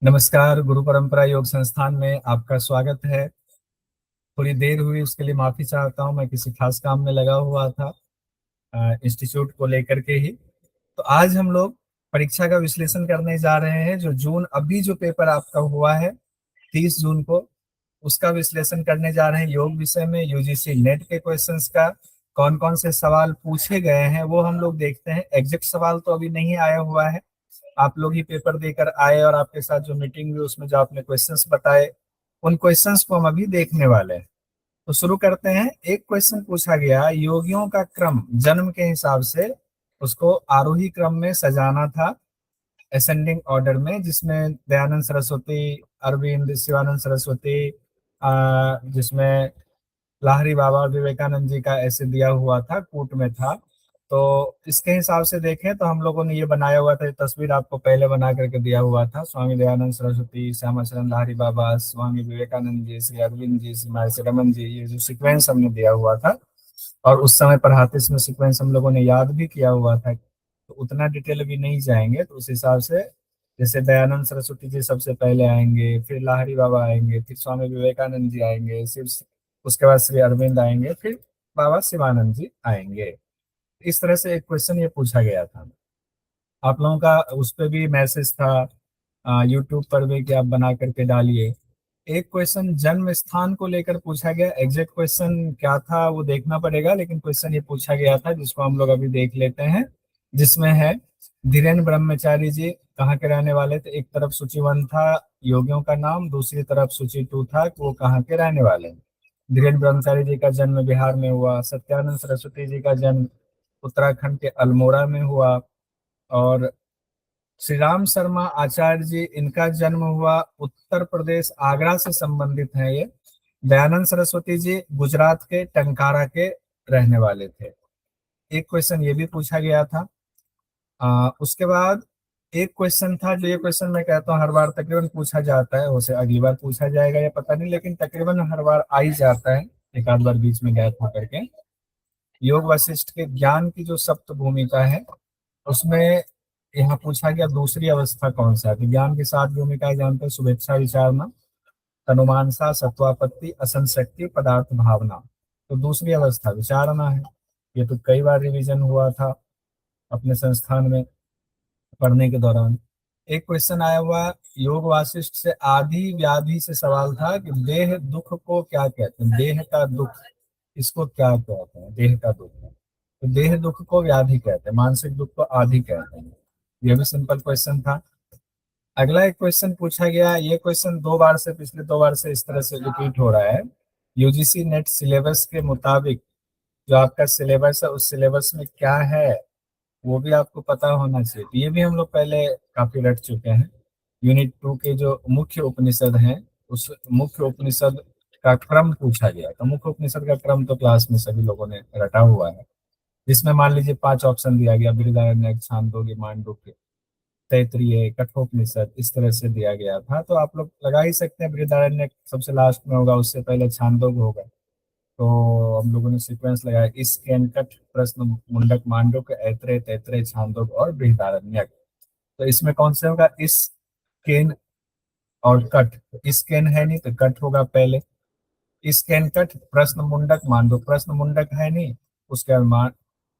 नमस्कार। गुरु परंपरा योग संस्थान में आपका स्वागत है। थोड़ी देर हुई उसके लिए माफी चाहता हूँ। मैं किसी खास काम में लगा हुआ था, इंस्टीट्यूट को लेकर के ही। तो आज हम लोग परीक्षा का विश्लेषण करने जा रहे हैं। जो जून अभी जो पेपर आपका हुआ है 30 जून को, उसका विश्लेषण करने जा रहे हैं। योग विषय में यूजीसी नेट के क्वेश्चंस का कौन कौन से सवाल पूछे गए हैं वो हम लोग देखते हैं। एग्जैक्ट सवाल तो अभी नहीं आया हुआ है। आप लोग ही पेपर देकर आए और आपके साथ जो मीटिंग हुई उसमें जो आपने क्वेश्चंस बताए, उन क्वेश्चंस को हम अभी देखने वाले हैं। तो शुरू करते हैं। एक क्वेश्चन पूछा गया, योगियों का क्रम जन्म के हिसाब से उसको आरोही क्रम में सजाना था, असेंडिंग ऑर्डर में, जिसमें दयानंद सरस्वती, अरविंद, शिवानंद सरस्वती, जिसमें लाहिरी बाबा और विवेकानंद जी का ऐसे दिया हुआ था, कूट में था। तो इसके हिसाब से देखें तो हम लोगों ने ये बनाया हुआ था। ये तस्वीर आपको पहले बना करके दिया हुआ था। स्वामी दयानंद सरस्वती, श्यामाचरण लाहिरी बाबा, स्वामी विवेकानंद जी, श्री अरविंद जी, श्री महर्षि रमन जी, ये जो सीक्वेंस हमने दिया हुआ था और उस समय पढ़ाते इसमें सीक्वेंस हम लोगों ने याद भी किया हुआ था, तो उतना डिटेल भी नहीं जाएंगे। तो उस हिसाब से जैसे दयानंद सरस्वती जी सबसे पहले आएंगे, फिर लाहिरी बाबा आएंगे, फिर स्वामी विवेकानंद जी आएंगे, फिर उसके बाद श्री अरविंद आएंगे, फिर बाबा शिवानंद जी आएंगे। इस तरह से एक क्वेश्चन ये पूछा गया था। आप लोगों का उस पर भी मैसेज था, यूट्यूब पर भी, कि आप बना करके डालिए। एक क्वेश्चन जन्म स्थान को लेकर पूछा गया। एग्जैक्ट क्वेश्चन क्या था वो देखना पड़ेगा, लेकिन क्वेश्चन ये पूछा गया था जिसको हम लोग अभी देख लेते हैं। जिसमें है, धीरेन्द्र ब्रह्मचारी जी कहाँ के रहने वाले थे। एक तरफ सूची 1 था योगियों का नाम, दूसरी तरफ सूची 2 था कि वो कहाँ के रहने वाले हैं। धीरेन्द्र ब्रह्मचारी जी का जन्म बिहार में हुआ। सत्यानंद सरस्वती जी का जन्म उत्तराखंड के अल्मोड़ा में हुआ। और श्री राम शर्मा आचार्य जी, इनका जन्म हुआ उत्तर प्रदेश, आगरा से संबंधित है ये। दयानंद सरस्वती जी गुजरात के टंकारा के रहने वाले थे। एक क्वेश्चन ये भी पूछा गया था। उसके बाद एक क्वेश्चन था, जो ये क्वेश्चन मैं कहता हूँ हर बार तकरीबन पूछा जाता है, उसे अगली बार पूछा जाएगा या पता नहीं, लेकिन तकरीबन हर बार आ ही जाता है, एक आध बार बीच में गैप होकर के। योग वशिष्ठ के ज्ञान की जो सप्त भूमिका है उसमें यहाँ पूछा गया दूसरी अवस्था कौन सा है। तो ज्ञान की 7 भूमिकाएं जानते हैं: शुभेच्छा विचारना, तनुमानसा, सत्वापत्ति, असंशक्ति, पदार्थ भावना। तो दूसरी अवस्था विचारना है। ये तो कई बार रिवीजन हुआ था अपने संस्थान में पढ़ने के दौरान। एक क्वेश्चन आया हुआ योग वासिष्ठ से, आदि व्याधि से सवाल था कि देह दुख को क्या कहते हैं। देह का दुख, इसको क्या कहते हैं। देह का दुख, तो देह दुख को व्याधि कहते हैं, मानसिक दुख को आदि कहते हैं। ये भी सिंपल क्वेश्चन था। अगला एक क्वेश्चन पूछा गया। ये क्वेश्चन 2 बार से, पिछले 2 बार से इस तरह से रिपीट हो रहा है। यूजीसी नेट सिलेबस के मुताबिक जो आपका सिलेबस है, उस सिलेबस में क्या है वो भी आपको पता होना चाहिए। तो ये भी हम लोग पहले काफी रट चुके हैं। यूनिट 2 के जो मुख्य उपनिषद हैं, उस मुख्य उपनिषद का क्रम पूछा गया। तो मुख्य उपनिषद का क्रम तो क्लास में सभी लोगों ने रटा हुआ है, जिसमें मान लीजिए 5 ऑप्शन दिया गया: बृहदारण्यक, छांदोग्य, मांडुक्य, तैतरीय, कठोपनिषद, इस तरह से दिया गया था। तो आप लोग लगा ही सकते हैं, बृहदारण्यक सबसे लास्ट में होगा, उससे पहले छांदोग्य होगा। तो हम लोगों ने सीक्वेंस लगाया: इस केनकट, प्रश्न, मुंडक, मांडुक्य, ऐत्रेय, तैत्रेय, छांदोग्य और बृहदारण्यक। तो इसमें कौन से होगा? इस केन और कट। तो इस केन है नहीं तो कट होगा पहले। इस केन कट, प्रश्न, मुंडक, मांडुक्य। प्रश्न मुंडक है नहीं, उसके बाद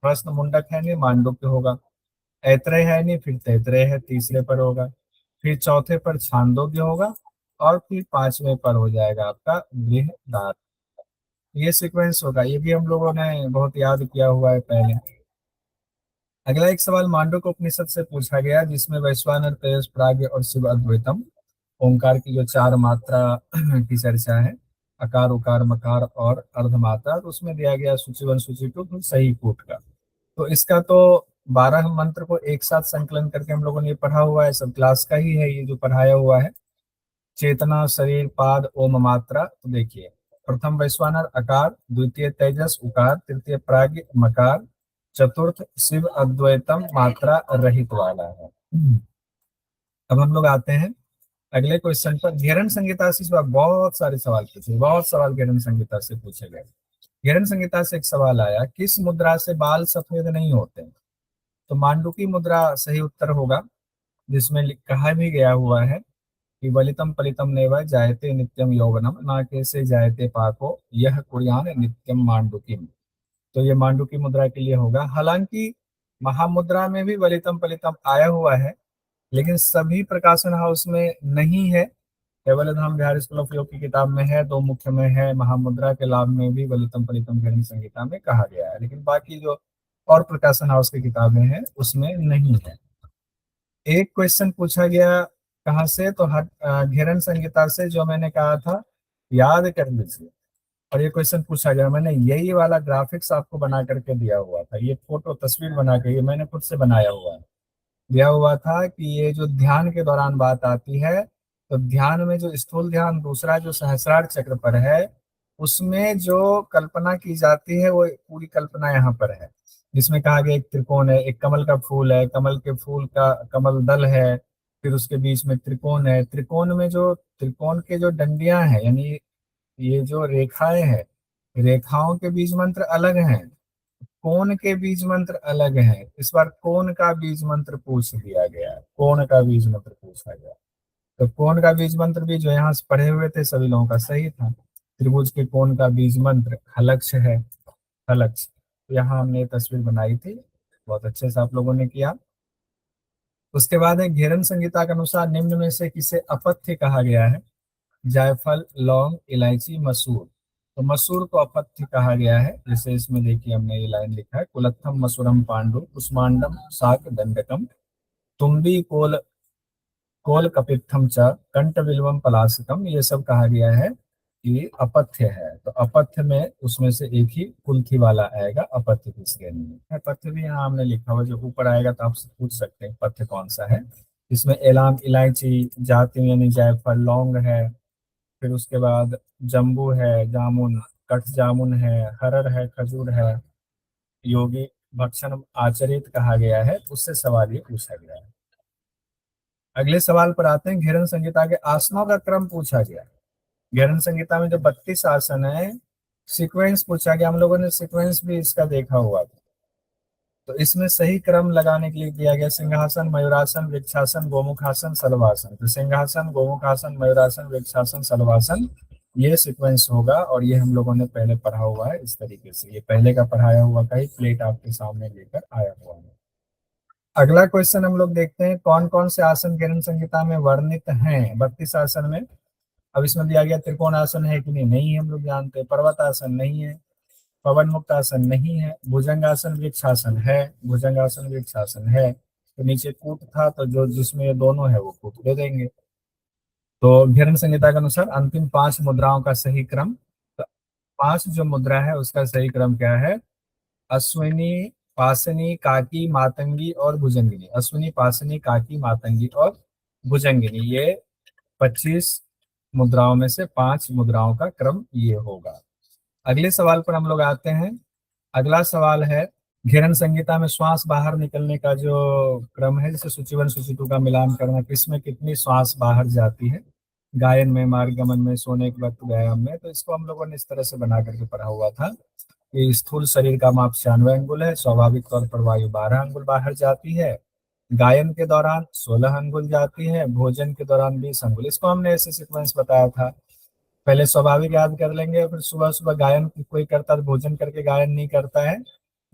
प्रश्न मुंडक है नहीं, मांडुक्य होगा। ऐत्रेय है नहीं, फिर तैत्रेय है, तीसरे पर होगा। फिर चौथे पर छांदोग्य होगा। और फिर 5वें पर हो जाएगा आपका बृहदारण्यक। ये सीक्वेंस होगा। ये भी हम लोगों ने बहुत याद किया हुआ है पहले। अगला एक सवाल मांडुक्य उपनिषद से पूछा गया, जिसमें वैश्वानर, तेजस, प्राग्ञ और शिव अद्वैतम, ओंकार की जो 4 मात्रा की चर्चा है, अकार, उकार, मकार और अर्धमात्रा, तो उसमें दिया गया सूची 1, सूची 2, तो सही कूट का। तो इसका तो 12 मंत्र को एक साथ संकलन करके हम लोगों ने ये पढ़ा हुआ है, सब क्लास का ही है ये जो पढ़ाया हुआ है। चेतना, शरीर, पाद, ओम मात्रा। तो देखिए, प्रथम वैश्वानर अकार, द्वितीय तेजस उकार, तृतीय प्राग्ञ मकार, चतुर्थ शिव अद्वैतम मात्रा रहित वाला है। अब हम लोग आते हैं अगले क्वेश्चन पर। घेरन संहिता से इस बार बहुत सारे सवाल पूछे, बहुत सवाल घेरन संहिता से पूछे गए। घेरन संहिता से एक सवाल आया, किस मुद्रा से बाल सफेद नहीं होते? तो मांडुकी मुद्रा सही उत्तर होगा, जिसमें कहा भी गया हुआ है कि वलितम पलितम नेव जायते नित्यम यौवनम ना कैसे जायते पाको यह कुर्यान नित्यम मांडुकिम। तो ये मांडुकी मुद्रा के लिए होगा। हालांकि महामुद्रा में भी वलितम पलितम आया हुआ है, लेकिन सभी प्रकाशन हाउस में नहीं है। केवल धाम बिहार स्कूल ऑफ योग की किताब में है, दो मुख्य में है। महामुद्रा के लाभ में भी वलितम पलितम गणित संहिता में कहा गया है, लेकिन बाकी जो और प्रकाशन हाउस की किताबें हैं उसमें नहीं है। एक क्वेश्चन पूछा गया कहाँ से, तो घेरन संहिता से, जो मैंने कहा था याद कर लीजिए। और ये क्वेश्चन पूछा गया, मैंने यही वाला ग्राफिक्स आपको बना करके दिया हुआ था, ये फोटो तस्वीर बना के ये मैंने खुद से बनाया हुआ है। दिया हुआ था कि ये जो ध्यान के दौरान बात आती है, तो ध्यान में जो स्थूल ध्यान दूसरा जो सहस्रार चक्र पर है, उसमें जो कल्पना की जाती है वो पूरी कल्पना यहाँ पर है। जिसमें कहा गया एक त्रिकोण है, एक कमल का फूल है, कमल के फूल का कमल दल है, फिर उसके बीच में त्रिकोण है। त्रिकोण में जो त्रिकोण के जो डंडियां हैं, यानी ये जो रेखाएं हैं, रेखाओं के बीज मंत्र अलग हैं, कोण के बीज मंत्र अलग हैं। इस बार कोण का बीज मंत्र पूछ दिया गया, कोण का बीज मंत्र पूछा गया। तो कोण का बीज मंत्र भी जो यहाँ से पढ़े हुए थे सभी लोगों का सही था। त्रिभुज के कोण का बीज मंत्र हलक्ष है, हलक्ष। यहाँ हमने ये तस्वीर बनाई थी, बहुत अच्छे से आप लोगों ने किया। उसके बाद है घेरन संहिता के अनुसार निम्न में से किसे अपथ्य कहा गया है? जायफल, लौंग, इलायची, मसूर। तो मसूर को अपथ्य कहा गया है। जैसे इसमें देखिए हमने ये लाइन लिखा है, कुलत्थम मसूरम पांडु कुष्मांडम शाक दंडकम तुम्बी कोल कोल कपित्थम च कंठ बिल्वम पलासकम। ये सब कहा गया है कि अपथ्य है। तो अपथ्य में उसमें से एक ही कुल्थी वाला आएगा अपथ्य की श्रेणी में। पथ्य भी यहाँ हमने लिखा हुआ, जो ऊपर आएगा तो आपसे पूछ सकते हैं पथ्य कौन सा है। इसमें एलाम, इलायची, जाति यानी जायफल, लौंग है, फिर उसके बाद जम्बू है, जामुन, कठ जामुन है, हरड़ है, खजूर है, योगी भक्षण आचरित कहा गया है। उससे सवाल ये पूछा गया है। अगले सवाल पर आते हैं। घेरन संहिता के आसनों का क्रम पूछा गया। घेरन संहिता में जो 32 आसन है, सीक्वेंस पूछा गया। हम लोगों ने सीक्वेंस भी इसका देखा हुआ था। तो इसमें सही क्रम लगाने के लिए दिया गया सिंहासन, मयूरासन, वृक्षासन, गोमुखासन, सलवासन। तो सिंहासन, गोमुखासन, मयूरासन, वृक्षासन, सलवासन, ये सीक्वेंस होगा। और ये हम लोगों ने पहले पढ़ा हुआ है इस तरीके से। ये पहले का पढ़ाया हुआ का ही प्लेट आपके सामने लेकर आया हुआ है। अगला क्वेश्चन हम लोग देखते हैं, कौन कौन से आसन घेरन संहिता में वर्णित हैं 32 आसन में। अब इसमें दिया गया त्रिकोण आसन है कि नहीं, नहीं है, हम लोग जानते हैं। पर्वत आसन नहीं है, पवन मुक्त आसन नहीं है, भुजंगासन वृक्षासन है, भुजंगासन वृक्षासन है। तो नीचे कूट था, तो जो जिसमें ये दोनों है वो कूट दे देंगे। तो घेरन संहिता के अनुसार अंतिम 5 मुद्राओं का सही क्रम, तो 5 जो मुद्रा है उसका सही क्रम क्या है? अश्विनी, पासनी, काकी, मातंगी और भुजंगिनी। अश्विनी, पासनी, काकी, मातंगी और भुजंगिनी, ये 25 मुद्राओं में से 5 मुद्राओं का क्रम ये होगा। अगले सवाल पर हम लोग आते हैं। अगला सवाल है, घेरन संहिता में श्वास बाहर निकलने का जो क्रम है, जैसे सूची 1 सूची 2 का मिलान करना, किसमें कितनी श्वास बाहर जाती है? गायन में, मार्ग गमन में, सोने के वक्त, व्यायाम में। तो इसको हम लोगों ने इस तरह से बना करके पढ़ा हुआ था कि स्थूल शरीर का माप 96 अंगुल है, स्वाभाविक तौर पर वायु 12 अंगुल बाहर जाती है, गायन के दौरान 16 अंगुल जाती है, भोजन के दौरान 20 अंगुल। इसको हमने ऐसे सीक्वेंस बताया था। पहले स्वाभाविक याद कर लेंगे, फिर सुबह सुबह गायन कोई करता है, भोजन करके गायन नहीं करता है,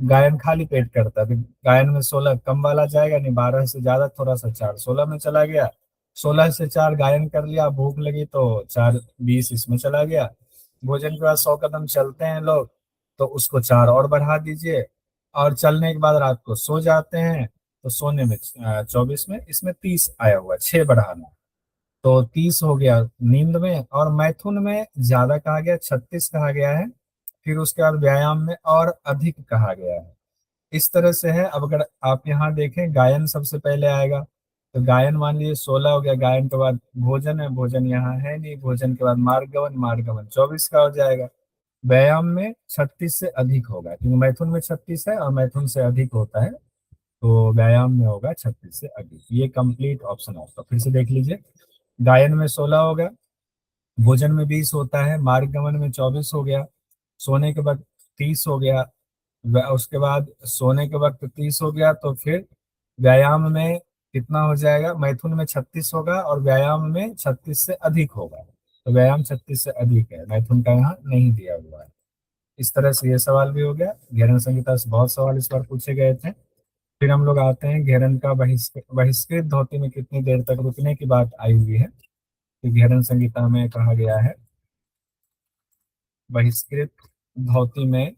गायन खाली पेट करता है। फिर गायन में 16 कम वाला जाएगा नहीं, 12 से ज्यादा थोड़ा सा 4 16 में चला गया, 16 से 4 गायन कर लिया, भूख लगी तो 4 20 इसमें चला गया। भोजन के बाद 100 कदम चलते हैं लोग, तो उसको 4 और बढ़ा दीजिए। और चलने के बाद रात को सो जाते हैं, तो सोने में 24 में, इसमें 30 आया हुआ, 6 बढ़ाना, तो 30 हो गया नींद में। और मैथुन में ज्यादा कहा गया, 36 कहा गया है। फिर उसके बाद व्यायाम में और अधिक कहा गया है। इस तरह से है। अब अगर आप यहाँ देखें, गायन सबसे पहले आएगा, तो गायन मान लीजिए 16 हो गया। गायन के बाद भोजन है, भोजन यहाँ है नहीं। भोजन के बाद मार्गवन, मार्गवन 24 का हो जाएगा। व्यायाम में 36 से अधिक होगा, क्योंकि मैथुन में 36 है और मैथुन से अधिक होता है, तो व्यायाम में होगा 36 से अधिक। ये कंप्लीट ऑप्शन आपका फिर से देख लीजिए। गायन में 16 हो गया, भोजन में 20 होता है, मार्ग गमन में 24 हो गया, सोने के वक्त 30 हो गया, उसके बाद सोने के वक्त 30 हो गया, तो फिर व्यायाम में कितना हो जाएगा, मैथुन में 36 होगा और व्यायाम में 36 से अधिक होगा। तो व्यायाम 36 से अधिक है, मैथुन का यहाँ नहीं दिया हुआ है। इस तरह से ये सवाल भी हो गया। घेरन संहिता से बहुत सवाल इस बार पूछे गए थे। फिर हम लोग आते हैं घेरन का बहिष्कृत धोती में कितनी देर तक रुकने की बात आई हुई है। तो घेरन संहिता में कहा गया है बहिष्कृत धोती में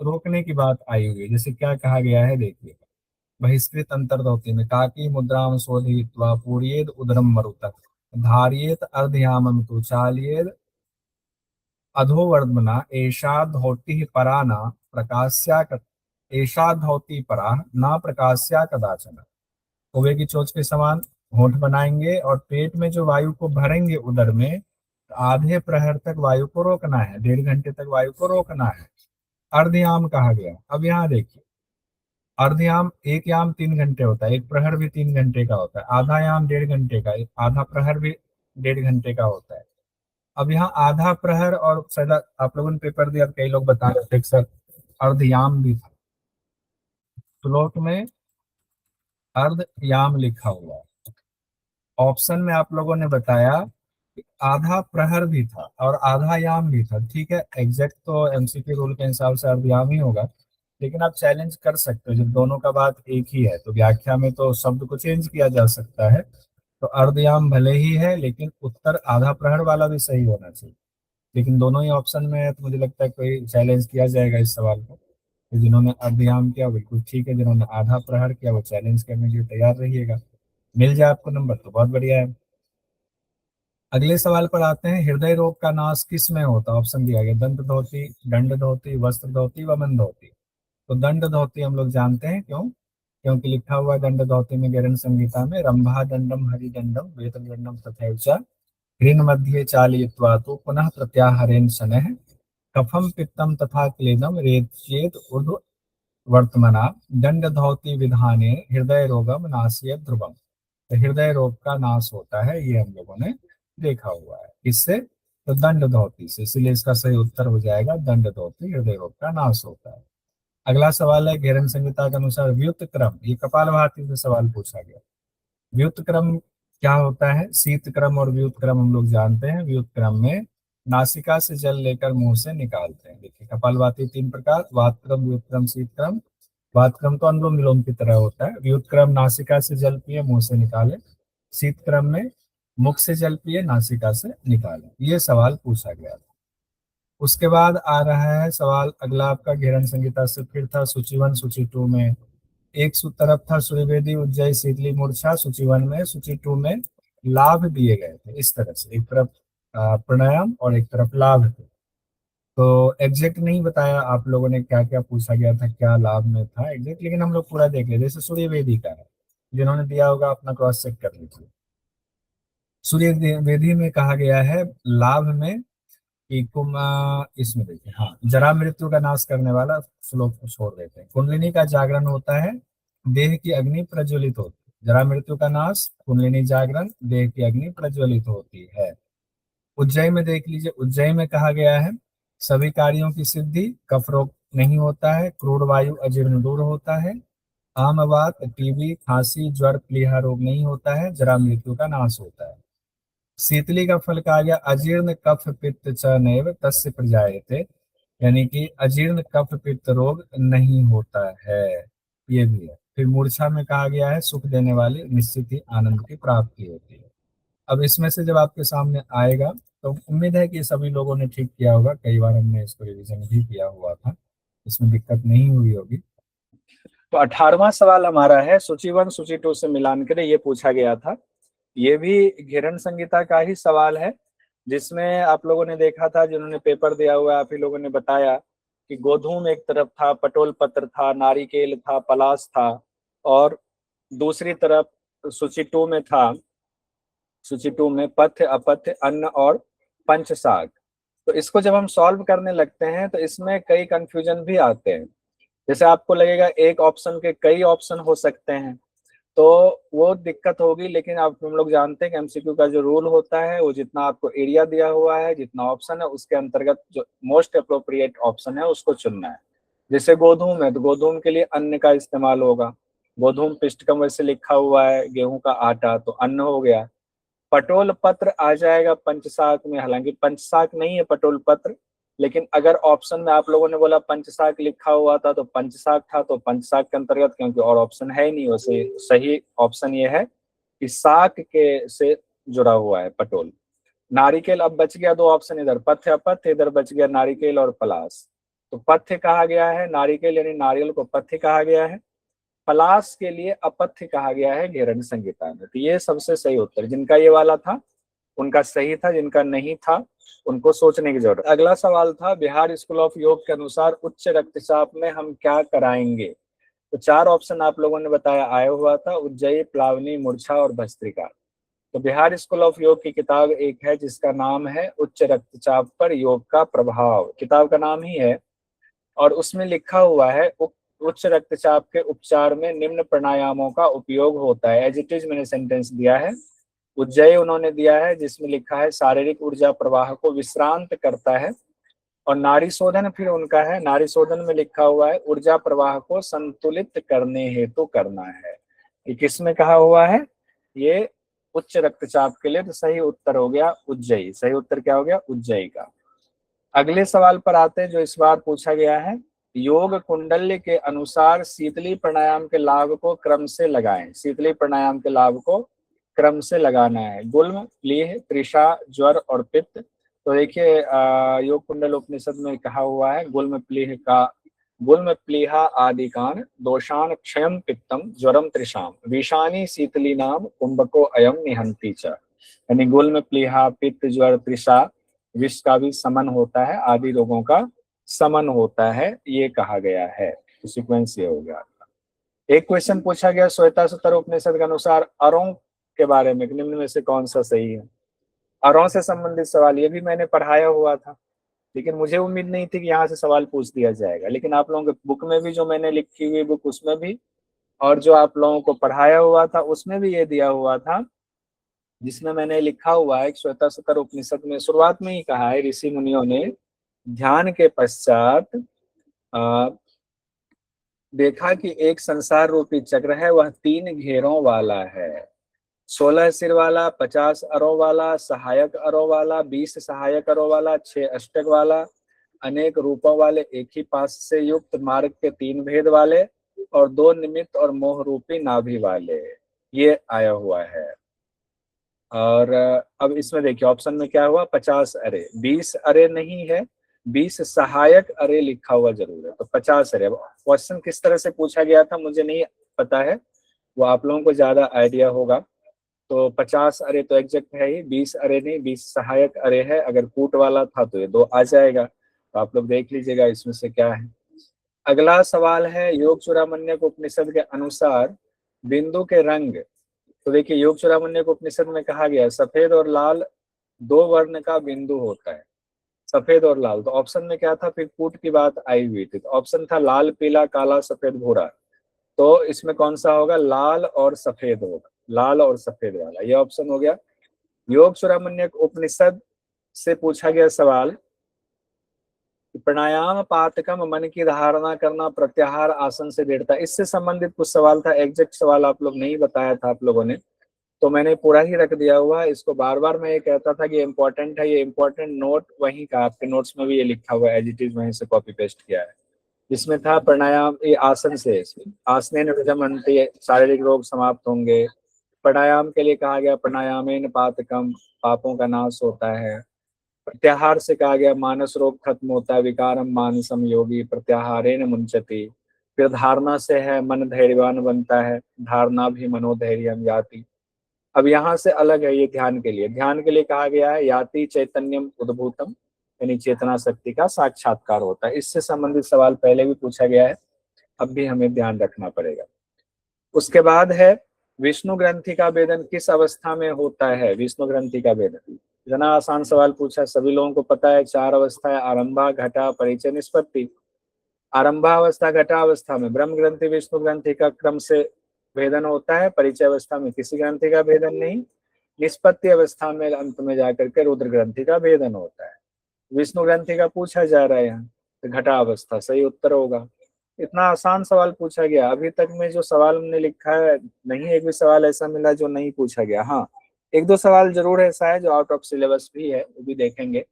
रोकने की बात आई हुई है। जैसे क्या कहा गया है देखिए, बहिष्कृत अंतर्धोती में काकी मुद्राम शोधयित्वा पूर्येद उदरम मरुतक धार्येत अर्धयामम तु चालयेद अधोवर्धमना एषा धौति परा न प्रकाश्या एषा धौति परा न प्रकाश्या कदाचन। कौवे की चोंच के समान होंठ बनाएंगे और पेट में जो वायु को भरेंगे उदर में, तो आधे प्रहर तक वायु को रोकना है, 1.5 घंटे तक वायु को रोकना है। अर्धयाम कहा गया। अब यहाँ देखिए, अर्धयाम, एक याम 3 घंटे होता है, एक प्रहर भी 3 घंटे का होता है, आधा याम 1.5 घंटे का, आधा प्रहर भी 1.5 घंटे का होता है। अब यहाँ आधा प्रहर और शायद आप लोगों ने पेपर दिया, कई लोग बता रहे थे कि सर अर्धयाम भी था। श्लोक में अर्धयाम लिखा हुआ है, ऑप्शन में आप लोगों ने बताया कि आधा प्रहर भी था और आधा याम भी था। ठीक है, एग्जैक्ट तो एमसीक्यू रूल के हिसाब से अर्धयाम ही होगा, लेकिन आप चैलेंज कर सकते हो जब दोनों का बात एक ही है, तो व्याख्या में तो शब्द को चेंज किया जा सकता है। तो अर्धयाम भले ही है, लेकिन उत्तर आधा प्रहर वाला भी सही होना चाहिए। लेकिन दोनों ही ऑप्शन में है, तो मुझे लगता है कोई चैलेंज किया जाएगा इस सवाल को। तो जिन्होंने अर्धयाम किया बिल्कुल ठीक है, जिन्होंने आधा प्रहर किया वो चैलेंज करने के लिए तैयार रहिएगा। मिल जाए आपको नंबर तो बहुत बढ़िया है। अगले सवाल पर आते हैं, हृदय रोग का नाश किस में होता है? ऑप्शन दिया गया, दंत धोती, दंड धोती, वस्त्र धोती, वमन धोती। तो दंड धोती हम लोग जानते हैं, क्यों? क्योंकि लिखा हुआ है दंड धोती में गैरन संहिता में, रंभा दंडम हरिदंडम वेतन दंडम तथैव ऋण मध्ये चालयित्वा तो पुनः प्रत्याहरेण शनैः कफम पित्तम तथा क्लेदम रेचेत ऊर्ध्व वर्तमना दंड धौति विधाने हृदय रोगम नासियत ध्रुवम। तो हृदय रोग का नाश होता है, ये हम लोगों ने देखा हुआ है। इससे तो दंड धौति से, इसलिए इसका सही उत्तर हो जाएगा दंड धौति, हृदय रोग का नाश होता है। अगला सवाल है, घेरन संहिता के अनुसार व्युत क्रम, ये कपालभाति से सवाल पूछा गया। व्युत क्रम क्या होता है? शीत क्रम और व्युत क्रम हम लोग जानते हैं। व्युत क्रम में नासिका से जल लेकर मुंह से निकालते हैं। देखिए, कपालभाति 3 प्रकार, वात क्रम, व्युत क्रम, शीत क्रम। वात क्रम तो अनुलोम विलोम की तरह होता है। व्युत क्रम नासिका से जल पिए मुंह से निकाले। शीत क्रम में मुख से जल पिए नासिका से निकाले। ये सवाल पूछा गया था। उसके बाद आ रहा है सवाल अगला आपका, घेरन संहिता से फिर था सूची 1 सूची 2 में। एक तरफ था सूर्यवेदी उज्जय शीतली मूर्छा सूची 1 में, सूची 2 में लाभ दिए गए थे इस तरह से, एक तरफ प्राणायाम और एक तरफ लाभ थे। तो एग्जैक्ट नहीं बताया आप लोगों ने क्या क्या पूछा गया था, क्या लाभ में था एग्जैक्ट, लेकिन हम लोग पूरा देख ले। जैसे सूर्यवेदी का है, जिन्होंने दिया होगा अपना क्रॉस चेक कर लीजिए। सूर्य वेदी में कहा गया है लाभ में कि इसमें देखिए, हाँ, जरा मृत्यु का नाश करने वाला श्लोक को छोड़ देते हैं। कुंडलिनी का जागरण होता है, देह की अग्नि प्रज्वलित होती है। जरा मृत्यु का नाश, कुंडलिनी जागरण, देह की अग्नि प्रज्वलित होती है। उज्जय में देख लीजिए, उज्जय में कहा गया है सभी कार्यों की सिद्धि, कफ रोग नहीं होता है, क्रूर वायु अजीर्ण दूर होता है, आमवात, टीबी, खांसी, ज्वर, प्लीहा रोग नहीं होता है, जरा मृत्यु का नाश होता है। शीतली का फल कहा गया, अजीर्ण कफ पित्त च नैव तस्य प्रजायते, यानी कि अजीर्ण कफ पित्त रोग नहीं होता है, ये भी है। फिर मूर्छा में कहा गया है सुख देने वाली निश्चित ही आनंद की प्राप्ति होती है। अब इसमें से जब आपके सामने आएगा तो उम्मीद है कि सभी लोगों ने ठीक किया होगा, कई बार हमने इसको रिवीजन भी किया हुआ था, इसमें दिक्कत नहीं हुई होगी। तो 18वां सवाल हमारा है सूची 1 सूची 2 से मिलान करें, ये पूछा गया था। ये भी घेरन संहिता का ही सवाल है, जिसमें आप लोगों ने देखा था, जिन्होंने पेपर दिया हुआ आप ही लोगों ने बताया कि गोधूम एक तरफ था, पटोल पत्र था, नारिकेल था, पलास था, और दूसरी तरफ सूची 2 में था, सूची 2 में पथ्य, अपथ्य, अन्न और पंच साग। तो इसको जब हम सॉल्व करने लगते हैं तो इसमें कई कंफ्यूजन भी आते हैं। जैसे आपको लगेगा एक ऑप्शन के कई ऑप्शन हो सकते हैं, तो वो दिक्कत होगी। लेकिन आप हम लोग जानते हैं कि एमसीक्यू का जो रूल होता है, वो जितना आपको एरिया दिया हुआ है, जितना ऑप्शन है, उसके अंतर्गत जो मोस्ट अप्रोप्रिएट ऑप्शन है उसको चुनना है। जैसे गोधूम है तो गोधूम के लिए अन्न का इस्तेमाल होगा, गोधूम पिष्टकम वैसे लिखा हुआ है, गेहूं का आटा तो अन्न हो गया। पटोल पत्र आ जाएगा पंचसाख में, हालांकि पंचसाख नहीं है पटोल पत्र, लेकिन अगर ऑप्शन में आप लोगों ने बोला पंचसाख लिखा हुआ था तो पंचसाख था, तो पंचसाख के अंतर्गत, क्योंकि और ऑप्शन है ही नहीं। वैसे सही ऑप्शन ये है कि साख के से जुड़ा हुआ है पटोल। नारिकेल, अब बच गया दो ऑप्शन, इधर पथ्य अपथ्य, इधर बच गया नारिकेल और पलास। तो पथ्य कहा गया है नारिकेल यानी नारियल को पथ्य कहा गया है, पलास के लिए अपथ्य कहा गया है घेरन संहिता में। तो ये सबसे सही उत्तर, जिनका ये वाला था उनका सही था, जिनका नहीं था उनको सोचने की जरूरत। अगला सवाल था बिहार स्कूल ऑफ योग के अनुसार उच्च रक्तचाप में हम क्या कराएंगे। तो चार ऑप्शन आप लोगों ने बताया आया हुआ था, उज्जयी, प्लावनी, मूर्छा और भस्त्रिका। तो बिहार स्कूल ऑफ योग की किताब एक है जिसका नाम है उच्च रक्तचाप पर योग का प्रभाव, किताब का नाम ही है, और उसमें लिखा हुआ है उच्च रक्तचाप के उपचार में निम्न प्राणायामों का उपयोग होता है। एज इट इज मैंने सेंटेंस दिया है। उज्जयी उन्होंने दिया है जिसमें लिखा है शारीरिक ऊर्जा प्रवाह को विश्रांत करता है, और नारी शोधन फिर उनका है, नारी शोधन में लिखा हुआ है ऊर्जा प्रवाह को संतुलित करने हेतु करना है। ये किस में कहा हुआ है, ये उच्च रक्तचाप के लिए। तो सही उत्तर हो गया उज्जयी। सही उत्तर क्या हो गया, उज्जयी का। अगले सवाल पर आते हैं जो इस बार पूछा गया है, योग कुंडल्य के अनुसार शीतली प्राणायाम के लाभ को क्रम से लगाएं। शीतली प्राणायाम के लाभ को क्रम से लगाना है। गुल्म, प्लीह, तृषा, ज्वर और पित्त। तो देखिए योग कुंडल उपनिषद में कहा हुआ है गुल्म प्लीहा आदि कान दोषान क्षयम पित्तम ज्वरम तृषाम विषानी शीतली नाम कुंभको अयम निहंती च। यानी गुल्म, प्लीहा, पित्त, ज्वर, तृषा, विष का भी समन होता है, आदि रोगों का समन होता है, ये कहा गया है। तो सीक्वेंस ये हो गया। एक क्वेश्चन पूछा गया श्वेताश्वतर उपनिषद के अनुसार अरों के बारे में निम्न में से कौन सा सही है। अरों से संबंधित सवाल, ये भी मैंने पढ़ाया हुआ था, लेकिन मुझे उम्मीद नहीं थी कि यहाँ से सवाल पूछ दिया जाएगा। लेकिन आप लोगों के बुक में भी जो मैंने लिखी हुई बुक उसमें भी, और जो आप लोगों को पढ़ाया हुआ था उसमें भी ये दिया हुआ था, जिसमें मैंने लिखा हुआ है श्वेताश्वतर उपनिषद में शुरुआत में ही कहा है ऋषि मुनियों ने ध्यान के पश्चात देखा कि एक संसार रूपी चक्र है, वह 3 घेरों वाला है, 16 सिर वाला, 50 अरों वाला, सहायक अरों वाला, 20 सहायक अरों वाला, 6 अष्टक वाला, अनेक रूपों वाले, एक ही पास से युक्त, मार्ग के 3 भेद वाले, और 2 निमित्त और मोह रूपी नाभि वाले। ये आया हुआ है। और अब इसमें देखिए ऑप्शन में क्या हुआ, 50 अरे, 20 अरे नहीं है, 20 सहायक अरे लिखा हुआ जरूर है, तो 50 अरे। क्वेश्चन किस तरह से पूछा गया था मुझे नहीं पता है, वो आप लोगों को ज्यादा आइडिया होगा। तो 50 अरे तो एग्जैक्ट है ही, 20 अरे नहीं, 20 सहायक अरे है। अगर कूट वाला था तो ये 2 आ जाएगा। तो आप लोग देख लीजिएगा इसमें से क्या है। अगला सवाल है योग चूड़ामणि उपनिषद के अनुसार बिंदु के रंग। तो देखिए योग चूड़ामणि उपनिषद में कहा गया है सफेद और लाल 2 वर्ण का बिंदु होता है, सफेद और लाल। तो ऑप्शन में क्या था, फिर कूट की बात आई हुई थी, तो ऑप्शन था लाल, पीला, काला, सफेद, भूरा। तो इसमें कौन सा होगा, लाल और सफेद होगा, लाल और सफेद वाला, ये ऑप्शन हो गया। योग चूड़ामणि उपनिषद से पूछा गया सवाल, प्राणायाम पातकम मन की धारणा करना प्रत्याहार आसन से दृढ़ता, इससे संबंधित कुछ सवाल था। एग्जैक्ट सवाल आप लोग नहीं बताया था आप लोगों ने, तो मैंने पूरा ही रख दिया हुआ है इसको। बार बार मैं ये कहता था कि ये इंपॉर्टेंट है, ये इंपॉर्टेंट नोट वहीं का, आपके नोट्स में भी ये लिखा हुआ है, एज इट इज वहीं से कॉपी पेस्ट किया है। इसमें था प्राणायाम, ये आसन से, आसने निजमन्ति, शारीरिक रोग समाप्त होंगे। प्राणायाम के लिए कहा गया प्राणायामेन पातकम, पापों का नाश होता है। प्रत्याहार से कहा गया मानस रोग खत्म होता है, विकारम मानसम योगी प्रत्याहारेन मुंचति। फिर धारणा से है मन धैर्यवान बनता है, धारणा भी मनोधैर्यम याति। अब यहाँ से अलग है ये ध्यान के लिए, ध्यान के लिए कहा गया है याति चैतन्यम उद्भूतम, यानी चेतना शक्ति का साक्षात्कार होता है। इससे संबंधित सवाल पहले भी पूछा गया है, अब भी हमें ध्यान रखना पड़ेगा। उसके बाद है विष्णु ग्रंथि का भेदन किस अवस्था में होता है। विष्णु ग्रंथि का भेदन इतना आसान सवाल पूछा, सभी लोगों को पता है 4 अवस्था है, आरंभा, घटा, परिचय, निष्पत्ति। आरंभावस्था, घटावस्था में ब्रह्म ग्रंथि विष्णु ग्रंथि का क्रम से भेदन होता है, परिचय अवस्था में किसी ग्रंथि का भेदन नहीं, निष्पत्ति अवस्था में अंत में जाकर के रुद्र ग्रंथि का भेदन होता है। विष्णु ग्रंथि का पूछा जा रहा है यहाँ, तो घटा अवस्था सही उत्तर होगा। इतना आसान सवाल पूछा गया। अभी तक में जो सवाल हमने लिखा है, नहीं एक भी सवाल ऐसा मिला जो नहीं पूछा गया। हाँ, एक दो सवाल जरूर ऐसा है जो आउट ऑफ सिलेबस भी है, वो भी देखेंगे।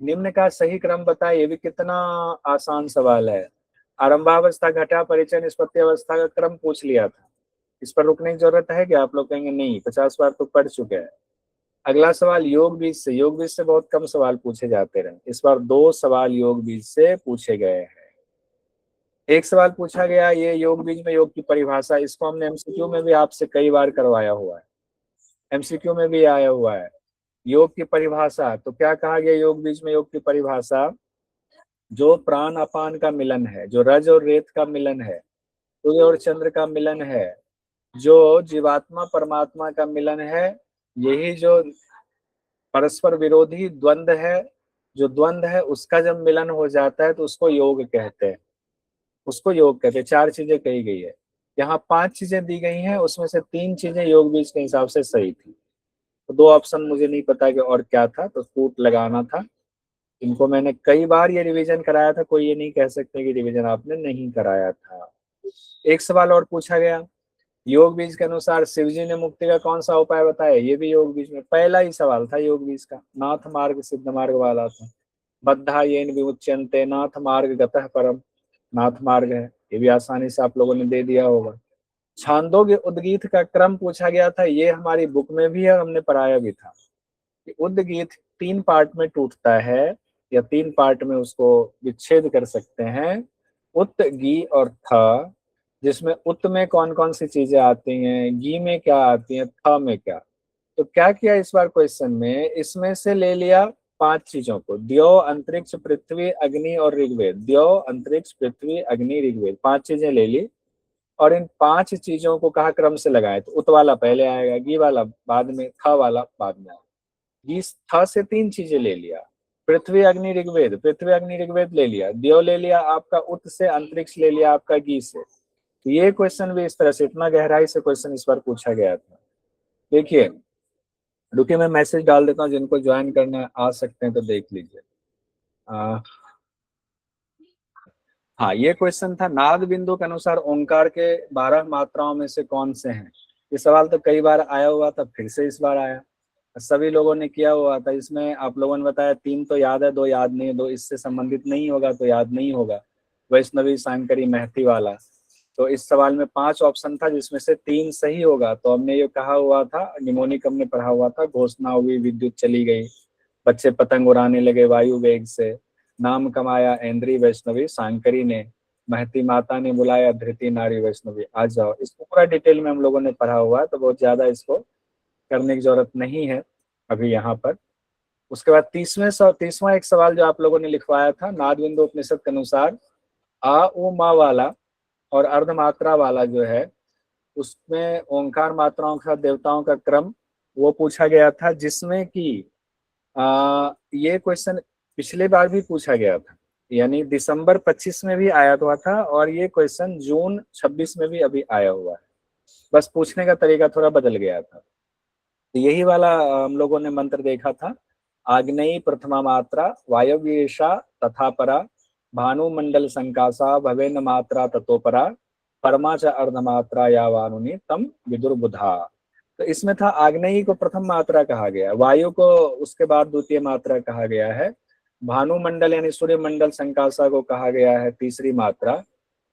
निम्न का सही क्रम बताए, ये भी कितना आसान सवाल है। आरंभावस्था, घटा, परिचय, निष्पत्ति अवस्था का क्रम पूछ लिया था। इस पर रुकने की जरूरत है क्या? आप लोग कहेंगे नहीं, 50 बार तो पढ़ चुके हैं। अगला सवाल योग बीज से। योग बीज से बहुत कम सवाल पूछे जाते रहे, इस बार 2 सवाल योग बीज से पूछे गए हैं। एक सवाल पूछा गया ये योग बीज में योग की परिभाषा, इसको हमने एमसीक्यू में भी आपसे कई बार करवाया हुआ है, एमसीक्यू में भी आया हुआ है। योग की परिभाषा तो क्या कहा गया योग बीज में? योग की परिभाषा, जो प्राण अपान का मिलन है, जो रज और रेत का मिलन है, सूर्य और चंद्र का मिलन है, जो जीवात्मा परमात्मा का मिलन है, यही जो परस्पर विरोधी द्वंद्व है, जो द्वंद्व है उसका जब मिलन हो जाता है तो उसको योग कहते हैं, उसको योग कहते हैं। 4 चीजें कही गई है, यहाँ 5 चीजें दी गई हैं, उसमें से 3 चीजें योग बीज के हिसाब से सही थी। तो 2 ऑप्शन मुझे नहीं पता कि और क्या था, तो फूट लगाना था। इनको मैंने कई बार ये रिवीजन कराया था, कोई ये नहीं कह सकते कि रिवीजन आपने नहीं कराया था। एक सवाल और पूछा गया, योग बीज के अनुसार शिवजी ने मुक्ति का कौन सा उपाय बताया? ये भी योग बीज में पहला ही सवाल था योग बीज का, नाथ मार्ग सिद्ध मार्ग वाला था। बद्धा येन विमुच्यन्ते नाथ मार्ग गतः परम, नाथ मार्ग है, ये भी आसानी से आप लोगों ने दे दिया होगा। छांदोग्य उद्गीत का क्रम पूछा गया था, ये हमारी बुक में भी है, हमने पढ़ाया भी था कि उद्गीत 3 पार्ट में टूटता है, या 3 पार्ट में उसको विच्छेद कर सकते हैं, उत, गी और थ। जिसमें उत में कौन कौन सी चीजें आती हैं, गी में क्या आती हैं, थ में क्या। तो क्या किया इस बार क्वेश्चन में, इसमें से ले लिया 5 चीजों को, द्यो, अंतरिक्ष, पृथ्वी, अग्नि और ऋग्वेद। द्यो, अंतरिक्ष, पृथ्वी, अग्नि, ऋग्वेद, 5 चीजें ले ली और इन 5 चीजों को कहा क्रम से लगाए। तो उत वाला पहले आएगा, गी वाला बाद में, थ वाला बाद में आएगा। गी थ से 3 चीजें ले लिया, पृथ्वी अग्नि ऋग्वेद, पृथ्वी अग्नि ऋग्वेद ले लिया, द्यो ले लिया आपका उत से, अंतरिक्ष ले लिया आपका गी से। तो ये क्वेश्चन भी इस तरह से, इतना गहराई से क्वेश्चन इस बार पूछा गया था। देखिए, रुकिए मैं मैसेज डाल देता हूँ, जिनको ज्वाइन करना आ सकते हैं तो देख लीजिए। हाँ, ये क्वेश्चन था, नाद बिंदु के अनुसार ओंकार के 12 मात्राओं में से कौन से हैं? ये सवाल तो कई बार आया हुआ था, फिर से इस बार आया, सभी लोगों ने किया हुआ था। इसमें आप लोगों ने बताया 3 तो याद है, 2 याद नहीं है, 2 इससे संबंधित नहीं होगा तो याद नहीं होगा, वैष्णवी, सांकरी, महती वाला। तो इस सवाल में 5 ऑप्शन था, जिसमें से 3 सही होगा। तो हमने ये कहा हुआ था, निमोनिक हमने पढ़ा हुआ था, घोषणा हुई, विद्युत चली गई, बच्चे पतंग उड़ाने लगे वायु वेग से, नाम कमाया ऐन्द्री वैष्णवी सांकरी ने, महती माता ने बुलाया धृति नारी वैष्णवी आ जाओ। इसको पूरा डिटेल में हम लोगों ने पढ़ा हुआ है, तो बहुत ज्यादा इसको करने की जरूरत नहीं है अभी यहाँ पर। उसके बाद 30वां एक सवाल जो आप लोगों ने लिखवाया था, नाद बिंदु उपनिषद के अनुसार आ उ मा वाला और अर्धमात्रा वाला जो है, उसमें ओंकार मात्राओं का देवताओं का क्रम वो पूछा गया था, जिसमें कि ये क्वेश्चन पिछले बार भी पूछा गया था, यानी दिसंबर 25 में भी आया हुआ था, और ये क्वेश्चन जून 26 में भी अभी आया हुआ है, बस पूछने का तरीका थोड़ा बदल गया था। तो यही वाला हम लोगों ने मंत्र देखा था, आग्नेयी प्रथमा मात्रा वायव्येशा तथा परा, भानुमंडल संकासा भवेन मात्रा ततोपरा, परमा च अर्धमात्रा या वानुनी तम विदुर्बुधा। तो इसमें था आग्नेयी को प्रथम मात्रा कहा गया, वायु को उसके बाद द्वितीय मात्रा कहा गया है, भानुमंडल यानी सूर्य मंडल संकासा को कहा गया है तीसरी मात्रा,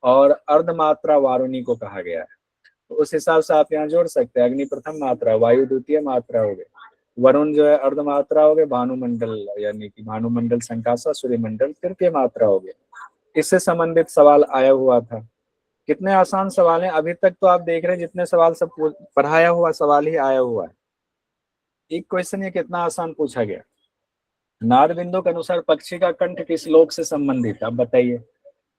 और अर्धमात्रा वारुणी को कहा गया है। तो उस हिसाब से आप यहाँ जोड़ सकते हैं, अग्नि प्रथम मात्रा, वायु द्वितीय मात्रा हो गए, वरुण जो है अर्धमात्रा हो गए, भानुमंडल यानी कि भानुमंडल संकासा सूर्यमंडल तृतीय मात्रा हो गए। इससे संबंधित सवाल आया हुआ था। कितने आसान सवाल हैं अभी तक, तो आप देख रहे हैं जितने सवाल सब पढ़ाया हुआ सवाल ही आया हुआ है। एक क्वेश्चन ये कितना आसान पूछा गया, नाद बिंदु के अनुसार पक्षी का कंठ किस लोक से संबंधित है? आप बताइए।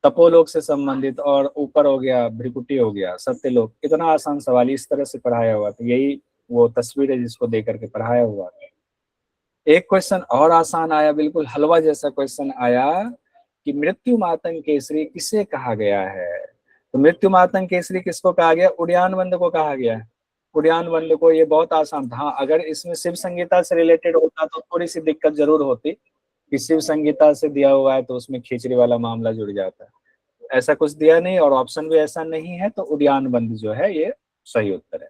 तपोलोक से संबंधित, और ऊपर हो गया भ्रिकुटी हो गया सत्यलोक। इतना आसान सवाल इस तरह से पढ़ाया हुआ था, यही वो तस्वीर है जिसको देख करके पढ़ाया हुआ था। एक क्वेश्चन और आसान आया, बिल्कुल हलवा जैसा क्वेश्चन आया कि मृत्यु मातंग केसरी किसे कहा गया है? तो मृत्यु मातंग केसरी किसको कहा गया? उद्यानवंद को कहा गया है, उद्यानवंद को। ये बहुत आसान था। हाँ, अगर इसमें शिव संगीता से रिलेटेड होता तो थोड़ी सी दिक्कत जरूर होती कि शिव संगीता से दिया हुआ है तो उसमें खिचड़ी वाला मामला जुड़ जाता है। ऐसा कुछ दिया नहीं और ऑप्शन भी ऐसा नहीं है, तो उद्यान बंद जो है ये सही उत्तर है।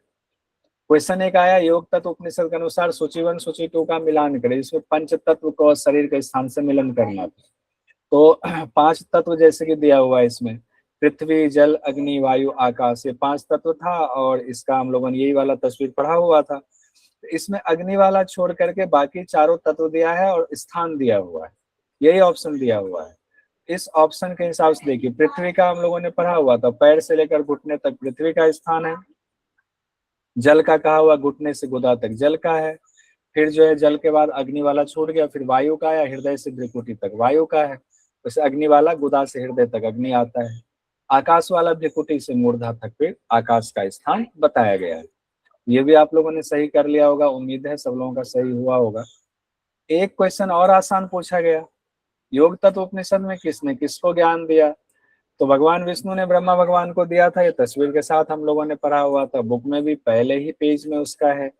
क्वेश्चन एक आया, योग तत्व उपनिषद के अनुसार सूची 1 सूची 2 का मिलान करें, जिसमें पंच तत्व को शरीर के स्थान से मिलन करना था। तो 5 तत्व जैसे कि दिया हुआ है इसमें, पृथ्वी जल अग्नि वायु आकाश, ये 5 तत्व था और इसका हम लोगों ने यही वाला तस्वीर पढ़ा हुआ था। इसमें अग्नि वाला छोड़ करके बाकी चारों तत्व दिया है और स्थान दिया हुआ है, यही ऑप्शन दिया हुआ है। इस ऑप्शन के हिसाब से देखिए, पृथ्वी का हम लोगों ने पढ़ा हुआ था, पैर से लेकर घुटने तक पृथ्वी का स्थान है। जल का कहा हुआ, घुटने से गुदा तक जल का है। फिर जो है जल के बाद अग्नि वाला छूट गया, फिर वायु का है, हृदय से भ्रिकुटी तक वायु का है। वैसे अग्नि वाला गुदा से हृदय तक अग्नि आता है। आकाश वाला भ्रिकुटी से मूर्धा तक फिर आकाश का स्थान बताया गया है। ये भी आप लोगों ने सही कर लिया होगा, उम्मीद है सब लोगों का सही हुआ होगा। एक क्वेश्चन और आसान पूछा गया, योग तत्व उपनिषद में किसने किसको ज्ञान दिया? तो भगवान विष्णु ने ब्रह्मा भगवान को दिया था, ये तस्वीर के साथ हम लोगों ने पढ़ा हुआ था, बुक में भी पहले ही पेज में उसका है।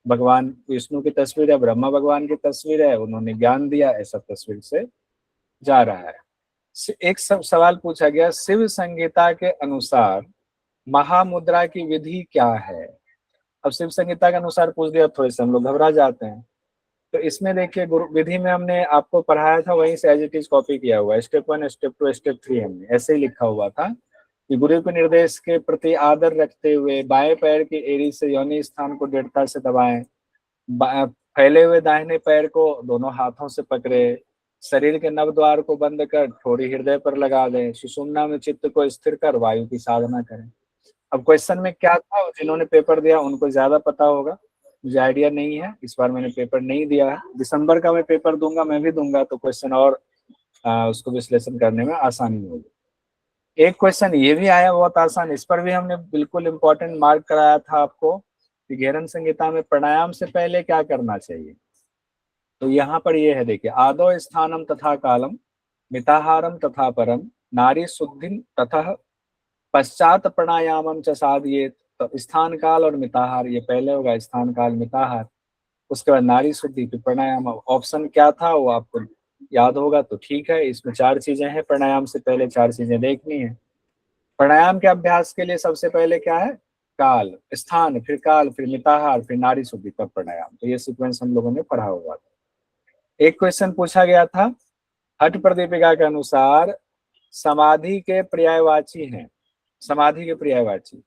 भगवान विष्णु की तस्वीर है, ब्रह्मा भगवान की तस्वीर है, उन्होंने ज्ञान दिया, ऐसा तस्वीर से जा रहा है। एक सवाल पूछा गया, शिव संहिता के अनुसार महामुद्रा की विधि क्या है? अब शिव संहिता के अनुसार पूछ दिया, थोड़े से हम लोग घबरा जाते हैं। तो इसमें देखिए, गुरु विधि में हमने आपको पढ़ाया था, वहीं से एज इट इज कॉपी किया हुआ है। स्टेप 1 स्टेप 2 स्टेप 3 हमने ऐसे ही लिखा हुआ था कि गुरु के निर्देश के प्रति आदर रखते हुए बाएं पैर की एड़ी से योनि स्थान को दृढ़ता से दबाएं, फैले हुए दाहिने पैर को दोनों हाथों से पकड़े, शरीर के नव द्वार को बंद कर थोड़ी हृदय पर लगा दें, सुषुम्ना में चित्त को स्थिर कर वायु की साधना करें। अब क्वेश्चन में क्या था, जिन्होंने पेपर दिया उनको ज्यादा पता होगा, मुझे आइडिया नहीं है, इस बार मैंने पेपर नहीं दिया है। दिसंबर का मैं पेपर दूंगा, मैं भी दूंगा, तो क्वेश्चन और उसको विश्लेषण करने में आसानी होगी। एक क्वेश्चन ये भी आया बहुत आसान, इस पर भी हमने बिल्कुल इंपॉर्टेंट मार्क कराया था आपको कि घेरन संहिता में प्राणायाम से पहले क्या करना चाहिए। तो यहाँ पर ये है, देखिए, आदौ स्थानम तथा कालम मिताहारम तथा परम नारी शुद्धि तथा पश्चात प्राणायामम च साधयेत। तो स्थान काल और मिताहार ये पहले होगा, स्थान काल मिताहार, उसके बाद नारी शुद्धि फिर प्राणायाम। ऑप्शन क्या था वो आपको याद होगा तो ठीक है। इसमें 4 चीजें हैं, प्राणायाम से पहले 4 चीजें देखनी है। प्राणायाम के अभ्यास के लिए सबसे पहले क्या है, काल, स्थान, फिर काल, फिर मिताहार, फिर नारी शुद्धि, तब प्राणायाम। तो ये सीक्वेंस हम लोगों ने पढ़ा हुआ था। एक क्वेश्चन पूछा गया था, हठ प्रदीपिका के अनुसार समाधि के पर्यायवाची हैं, समाधि के पर्यायवाची।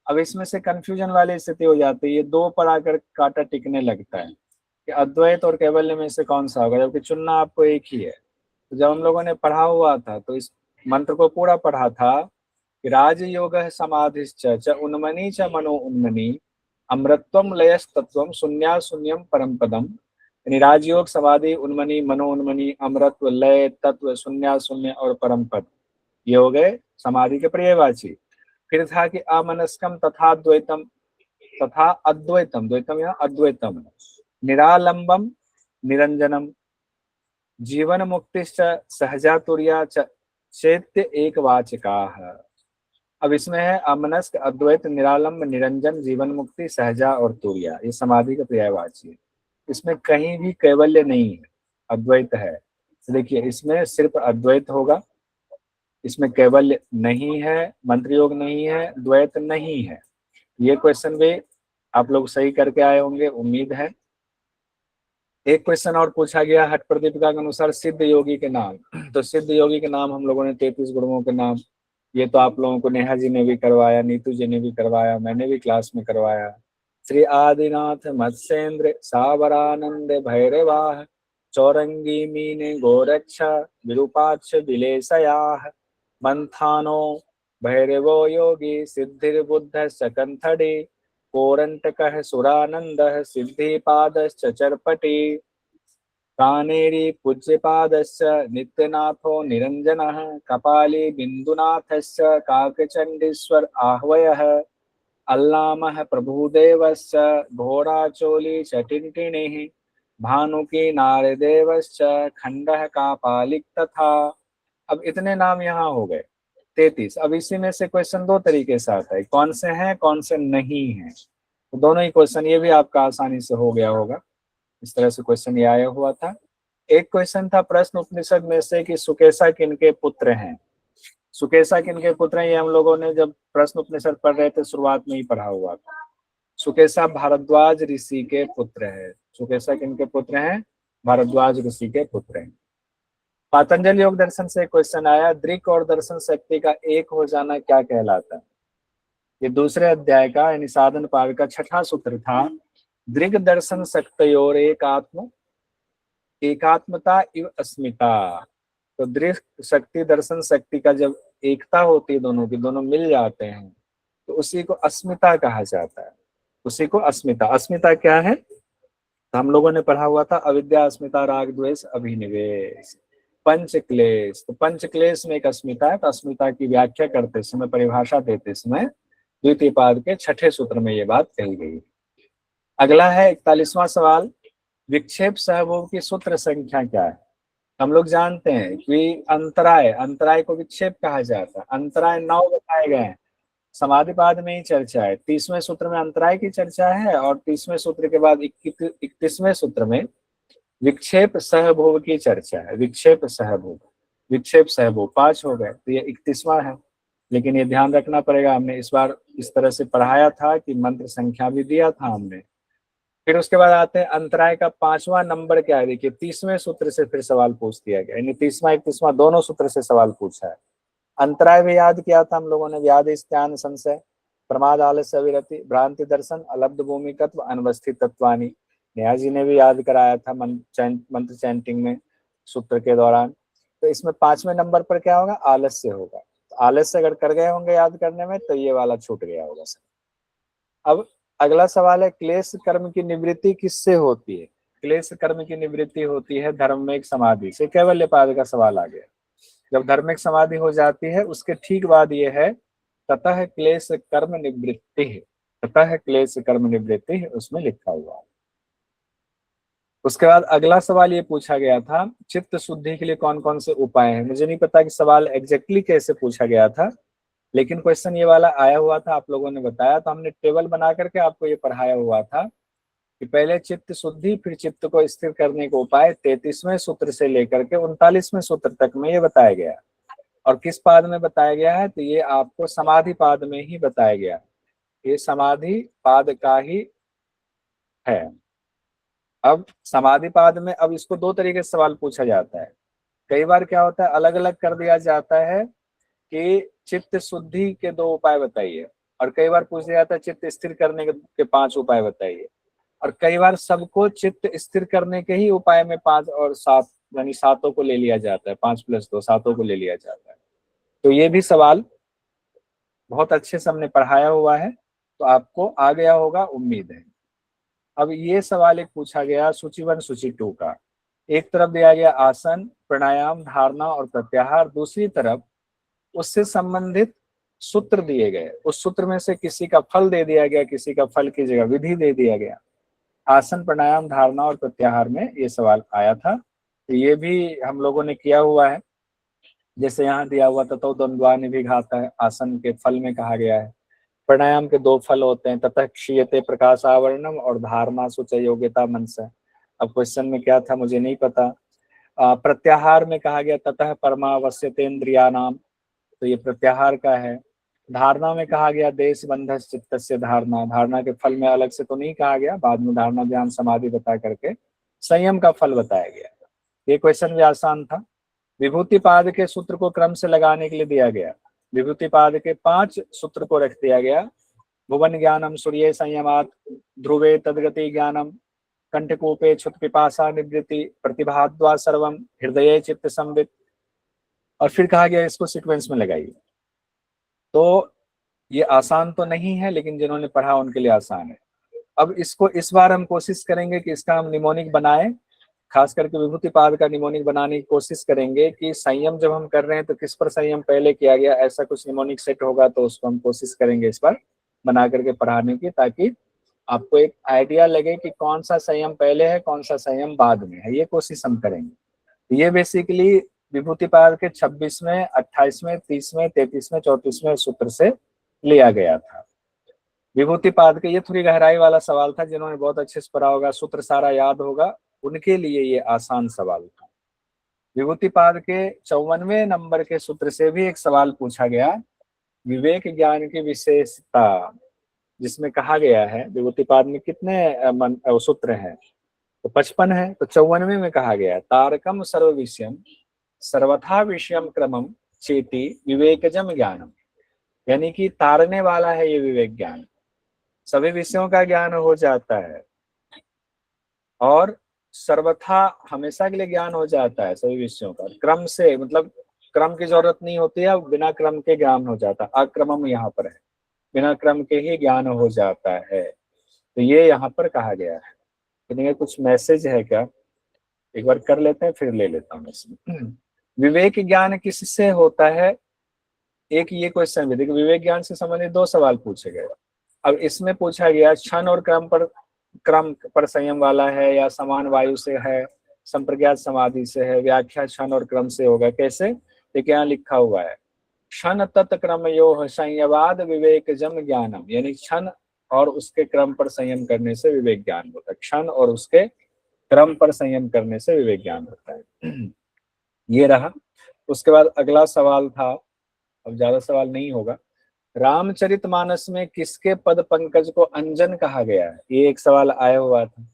अब इसमें से कंफ्यूजन वाली स्थिति हो जाती है, ये 2 पर आकर कांटा टिकने लगता है कि अद्वैत और कैवल्य में से कौन सा होगा, जबकि चुनना आपको एक ही है। तो जब हम लोगों ने पढ़ा हुआ था तो इस मंत्र को पूरा पढ़ा था कि राजयोग समाधिश्च च उन्मनी च मनो उन्मनी अमृतत्वम लयस्तत्वम शून्या शून्यम परम पदम। यानी राजयोग समाधि उन्मनी मनो उन्मनी अमृतत्व लय तत्व शून्या शून्य और परम पद, ये हो गए समाधि के पर्यायवाची। फिर था कि अमनस्कम तथा द्वैतम तथा अद्वैतम, द्वैतम या अद्वैतम, निरालंबम निरंजनम, जीवन मुक्तिश्च सहजातुर्या चैत्य एक वाचका। अब इसमें है अमनस्क अद्वैत निरालंब निरंजन जीवन मुक्ति सहजा और तुर्या, ये समाधि का पर्यायवाची है। इसमें कहीं भी कैवल्य नहीं है, अद्वैत है। तो देखिए इसमें सिर्फ अद्वैत होगा, इसमें कैवल्य नहीं है, मंत्र योग नहीं है, द्वैत नहीं है। ये क्वेश्चन भी आप लोग सही करके आए होंगे, उम्मीद है। एक क्वेश्चन और पूछा गया, हठ प्रदीपिका के अनुसार सिद्ध योगी के नाम। तो सिद्ध योगी के नाम हम लोगों ने 33 गुरुओं के नाम, ये तो आप लोगों को नेहा जी ने भी करवाया, नीतू जी ने भी करवाया, मैंने भी क्लास में करवाया। श्री आदिनाथ मत्स्येंद्र सावरानंद भैरवाह चौरंगी मीने गोरक्ष विरूपाक्ष विलेशयाह मंथानो भैरवो योगी सिद्धिर्बुद्ध सकंथड़ी कोरंटकः सुरानंदः सिद्धिपादश्च चर्पटी कानेरी पूज्यपादस्य नित्यनाथो निरंजनः कपाली बिंदुनाथस्य काकचंडीश्वर आह्वयः अल्लामः प्रभुदेवस्य घोड़ाचोली चटिंटिणिः भानुकी नारदेवश्च खंडः कापालिक तथा। अब इतने नाम यहाँ हो गए 33। अब इसी में से क्वेश्चन 2 तरीके से आता है, कौन से हैं कौन से नहीं हैं। तो दोनों ही क्वेश्चन, ये भी आपका आसानी से हो गया होगा, इस तरह से क्वेश्चन ये आया हुआ था। एक क्वेश्चन था प्रश्न उपनिषद में से कि सुकेशा किनके पुत्र हैं। सुकेशा किनके पुत्र हैं, ये हम लोगों ने जब प्रश्न उपनिषद पढ़ रहे थे शुरुआत में ही पढ़ा हुआ था। सुकेशा भारद्वाज ऋषि के पुत्र है। सुकेशा किनके पुत्र हैं? भारद्वाज ऋषि के पुत्र हैं। पातंजल योग दर्शन से क्वेश्चन आया, दृक् और दर्शन शक्ति का एक हो जाना क्या कहलाता है? ये दूसरे अध्याय का यानी साधन पाद का छठा सूत्र था। दृग् दर्शन शक्तयोर एकात्मता इव अस्मिता। तो दृक् शक्ति दर्शन शक्ति का जब एकता होती है, दोनों की, दोनों मिल जाते हैं, तो उसी को अस्मिता कहा जाता है। उसी को अस्मिता। अस्मिता क्या है? तो हम लोगों ने पढ़ा हुआ था, अविद्या, अस्मिता, राग, द्वेष, अभिनिवेश, पंच क्लेश। तो पंच क्लेश में एक अस्मिता है। तो अस्मिता की व्याख्या करते समय, परिभाषा देते समय द्वितीय पाद के छठे सूत्र में ये बात कही गई। अगला है 41वां सवाल, विक्षेप सहभोग की सूत्र संख्या क्या है? हम लोग जानते हैं कि अंतराय को विक्षेप कहा जाता है। अंतराय 9 बताए गए हैं, समाधिपाद में ही चर्चा है। 30वें सूत्र में अंतराय की चर्चा है और 30वें सूत्र के बाद 31वें सूत्र में विक्षेप सहभोग की चर्चा है। विक्षेप सहभोग 5 हो गए, तो ये 31वां है। लेकिन ये ध्यान रखना पड़ेगा, हमने इस बार इस तरह से पढ़ाया था कि मंत्र संख्या भी दिया था हमने। फिर उसके बाद आते हैं अंतराय का 5वां नंबर क्या है। देखिए 30वें सूत्र से फिर सवाल पूछ दिया गया, यानी 30वां 31वां दोनों सूत्र से सवाल पूछा है। अंतराय भी याद किया था हम लोगों ने, व्याध स्थान संशय, प्रमाद आलस्य अविरति, भ्रांति दर्शन, अलब्ध भूमिकत्व, अनवस्थित तत्वानी। नेहा जी ने भी याद कराया था मंत्र चैंटिंग में सूत्र के दौरान। तो इसमें 5वें नंबर पर क्या होगा? आलस्य होगा। तो आलस्य अगर कर गए होंगे याद करने में, तो ये वाला छूट गया होगा सर। अब अगला सवाल है, क्लेश कर्म की निवृत्ति किससे होती है? क्लेश कर्म की निवृत्ति होती है धर्ममेघ समाधि से। कैवल्यपाद का सवाल आ गया। जब धर्मिक समाधि हो जाती है, उसके ठीक बाद ये है, ततः क्लेश कर्म निवृत्ति है। ततः क्लेश कर्म निवृत्ति है, उसमें लिखा हुआ है। उसके बाद अगला सवाल ये पूछा गया था, चित्त शुद्धि के लिए कौन कौन से उपाय हैं? मुझे नहीं पता कि सवाल एग्जैक्टली कैसे पूछा गया था, लेकिन क्वेश्चन ये वाला आया हुआ था, आप लोगों ने बताया। तो हमने टेबल बना करके आपको ये पढ़ाया हुआ था कि पहले चित्त शुद्धि, फिर चित्त को स्थिर करने के उपाय 33वें सूत्र से लेकर के 39वें सूत्र तक में ये बताया गया। और किस पाद में बताया गया है? तो ये आपको समाधि पाद में ही बताया गया। ये समाधि पाद का ही है। अब समाधि पाद में अब इसको दो तरीके से सवाल पूछा जाता है। कई बार क्या होता है, अलग अलग कर दिया जाता है कि चित्त शुद्धि के 2 उपाय बताइए, और कई बार पूछ दिया जाता है चित्त स्थिर करने के 5 उपाय बताइए, और कई बार सबको चित्त स्थिर करने के ही उपाय में 5 और 7 यानी 7 को ले लिया जाता है। 5 + 2 7 को ले लिया जाता है। तो ये भी सवाल बहुत अच्छे से हमने पढ़ाया हुआ है, तो आपको आ गया होगा उम्मीद है। अब ये सवाल एक पूछा गया सूची 1 सूची 2 का। एक तरफ दिया गया आसन, प्राणायाम, धारणा और प्रत्याहार, दूसरी तरफ उससे संबंधित सूत्र दिए गए। उस सूत्र में से किसी का फल दे दिया गया, किसी का फल की जगह विधि दे दिया गया। आसन, प्राणायाम, धारणा और प्रत्याहार में ये सवाल आया था, तो ये भी हम लोगों ने किया हुआ है। जैसे यहाँ दिया हुआ ततो द्वंद्वा निभिघाता है, आसन के फल में कहा गया है। प्राणायाम के 2 फल होते हैं, ततः क्षीयते प्रकाश आवरणम और धारणा सुच योग्यता मनस। अब क्वेश्चन में क्या था मुझे नहीं पता। प्रत्याहार में कहा गया ततः परमावश्यतेन्द्रिया नाम, तो ये प्रत्याहार का है। धारणा में कहा गया देश बंध चित्तस्य धारणा, धारणा के फल में अलग से तो नहीं कहा गया, बाद में धारणा ध्यान समाधि बता करके संयम का फल बताया गया। ये क्वेश्चन भी आसान था। विभूतिपाद के सूत्र को क्रम से लगाने के लिए दिया गया। विभूतिपाद के 5 सूत्र को रख दिया गया। भुवन ज्ञानम सूर्य संयमात, ध्रुवे तदगति ज्ञानम, कंठकूपे क्षुत पिपासा निवृत्ति, प्रतिभाद्वा सर्वम, हृदय चित्त संवित। और फिर कहा गया इसको सीक्वेंस में लगाइए। तो ये आसान तो नहीं है, लेकिन जिन्होंने पढ़ा उनके लिए आसान है। अब इसको इस बार हम कोशिश करेंगे कि इसका हम निमोनिक बनाएं, खास करके विभूतिपाद का निमोनिक बनाने की कोशिश करेंगे कि संयम जब हम कर रहे हैं तो किस पर संयम पहले किया गया, ऐसा कुछ निमोनिक सेट होगा तो उसको हम कोशिश करेंगे इस पर बना करके पढ़ाने की, ताकि आपको एक आइडिया लगे कि कौन सा संयम पहले है, कौन सा संयम बाद में है। ये कोशिश हम करेंगे। ये बेसिकली विभूतिपाद के 26वें, 28वें, 30वें, 33वें, 34वें सूत्र से लिया गया था। विभूतिपाद के ये थोड़ी गहराई वाला सवाल था। जिन्होंने बहुत अच्छे से पढ़ा होगा, सूत्र सारा याद होगा, उनके लिए ये आसान सवाल था। विभूतिपाद के 54वें नंबर के सूत्र से भी एक सवाल पूछा गया, विवेक ज्ञान की विशेषता, जिसमें कहा गया है विभूतिपाद में कितने सूत्र हैं, तो 55 है। तो 54वें में कहा गया तारकम सर्व विषयम सर्वथा विषयम क्रमम चेति विवेकजम ज्ञानम, यानी कि तारने वाला है ये विवेक ज्ञान, सभी विषयों का ज्ञान हो जाता है और सर्वथा हमेशा के लिए ज्ञान हो जाता है सभी विषयों का, क्रम से, मतलब क्रम की जरूरत नहीं होती है, बिना क्रम के ज्ञान हो जाता है, अक्रमम यहाँ पर है, बिना क्रम के ही ज्ञान हो जाता है। तो ये यहाँ पर कहा गया है। तो कुछ मैसेज है क्या, एक बार कर लेते हैं फिर ले लेता हूँ इसमें। विवेक ज्ञान किससे होता है, एक ये क्वेश्चन भी देखिए, विवेक ज्ञान से संबंधित 2 सवाल पूछे गए। अब इसमें पूछा गया क्षण और क्रम पर संयम वाला है या समान वायु से है, संप्रज्ञात समाधि से है, व्याख्या क्षण और क्रम से होगा, कैसे, देखिए यहाँ लिखा हुआ है क्षण तत्क्रम यो संयवाद विवेक जम ज्ञानम, यानी क्षण और उसके क्रम पर संयम करने से विवेक ज्ञान होता है, क्षण और उसके क्रम पर संयम करने से विवेक ज्ञान होता है। ये रहा। उसके बाद अगला सवाल था, अब ज्यादा सवाल नहीं होगा, रामचरितमानस में किसके पद पंकज को अंजन कहा गया है, ये एक सवाल आया हुआ था,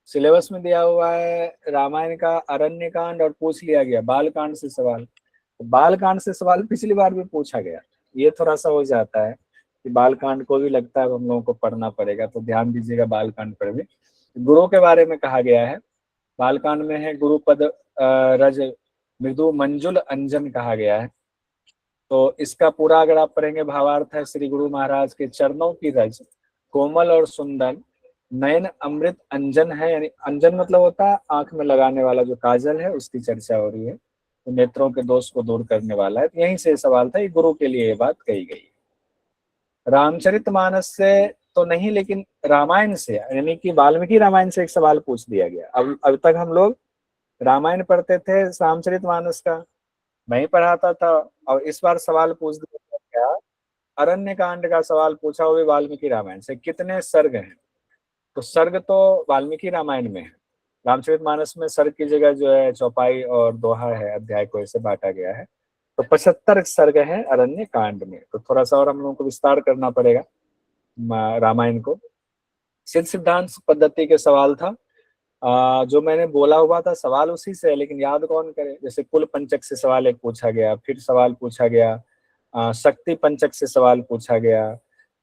सिलेबस में दिया हुआ है रामायण का अरण्य कांड और पूछ लिया गया बाल कांड से सवाल, तो बाल कांड से सवाल पिछली बार भी पूछा गया, ये थोड़ा सा हो जाता है कि बाल कांड को भी लगता है हम लोगों को पढ़ना पड़ेगा, तो ध्यान दीजिएगा बाल कांड पर भी। गुरु के बारे में कहा गया है, बाल कांड में है गुरुपद रज मृदु मंजुल अंजन कहा गया है, तो इसका पूरा अगर आप पढ़ेंगे भावार्थ है, श्री गुरु महाराज के चरणों की रज कोमल और सुंदर नयन अमृत अंजन है, यानी अंजन मतलब होता है आंख में लगाने वाला जो काजल है उसकी चर्चा हो रही है, तो नेत्रों के दोष को दूर करने वाला है, तो यहीं से सवाल था, ये गुरु के लिए ये बात कही गई। रामचरितमानस से तो नहीं, लेकिन रामायण से, यानी कि वाल्मीकि रामायण से एक सवाल पूछ दिया गया। अब तक हम लोग रामायण पढ़ते थे, रामचरितमानस का नहीं पढ़ाता था, और इस बार सवाल पूछ दिया गया, अरण्य कांड का सवाल पूछा, वो भी वाल्मीकि रामायण से, कितने सर्ग हैं, तो सर्ग तो वाल्मीकि रामायण में है, रामचरितमानस में सर्ग की जगह जो है चौपाई और दोहा है, अध्याय को ऐसे बांटा गया है, तो 75 सर्ग है अरण्य कांड में, तो थोड़ा सा और हम लोगों को विस्तार करना पड़ेगा रामायण को। सिद्ध सिद्धांत पद्धति के सवाल था, जो मैंने बोला हुआ था सवाल उसी से है, लेकिन याद कौन करे, जैसे कुल पंचक से सवाल एक पूछा गया, फिर सवाल पूछा गया शक्ति पंचक से सवाल पूछा गया,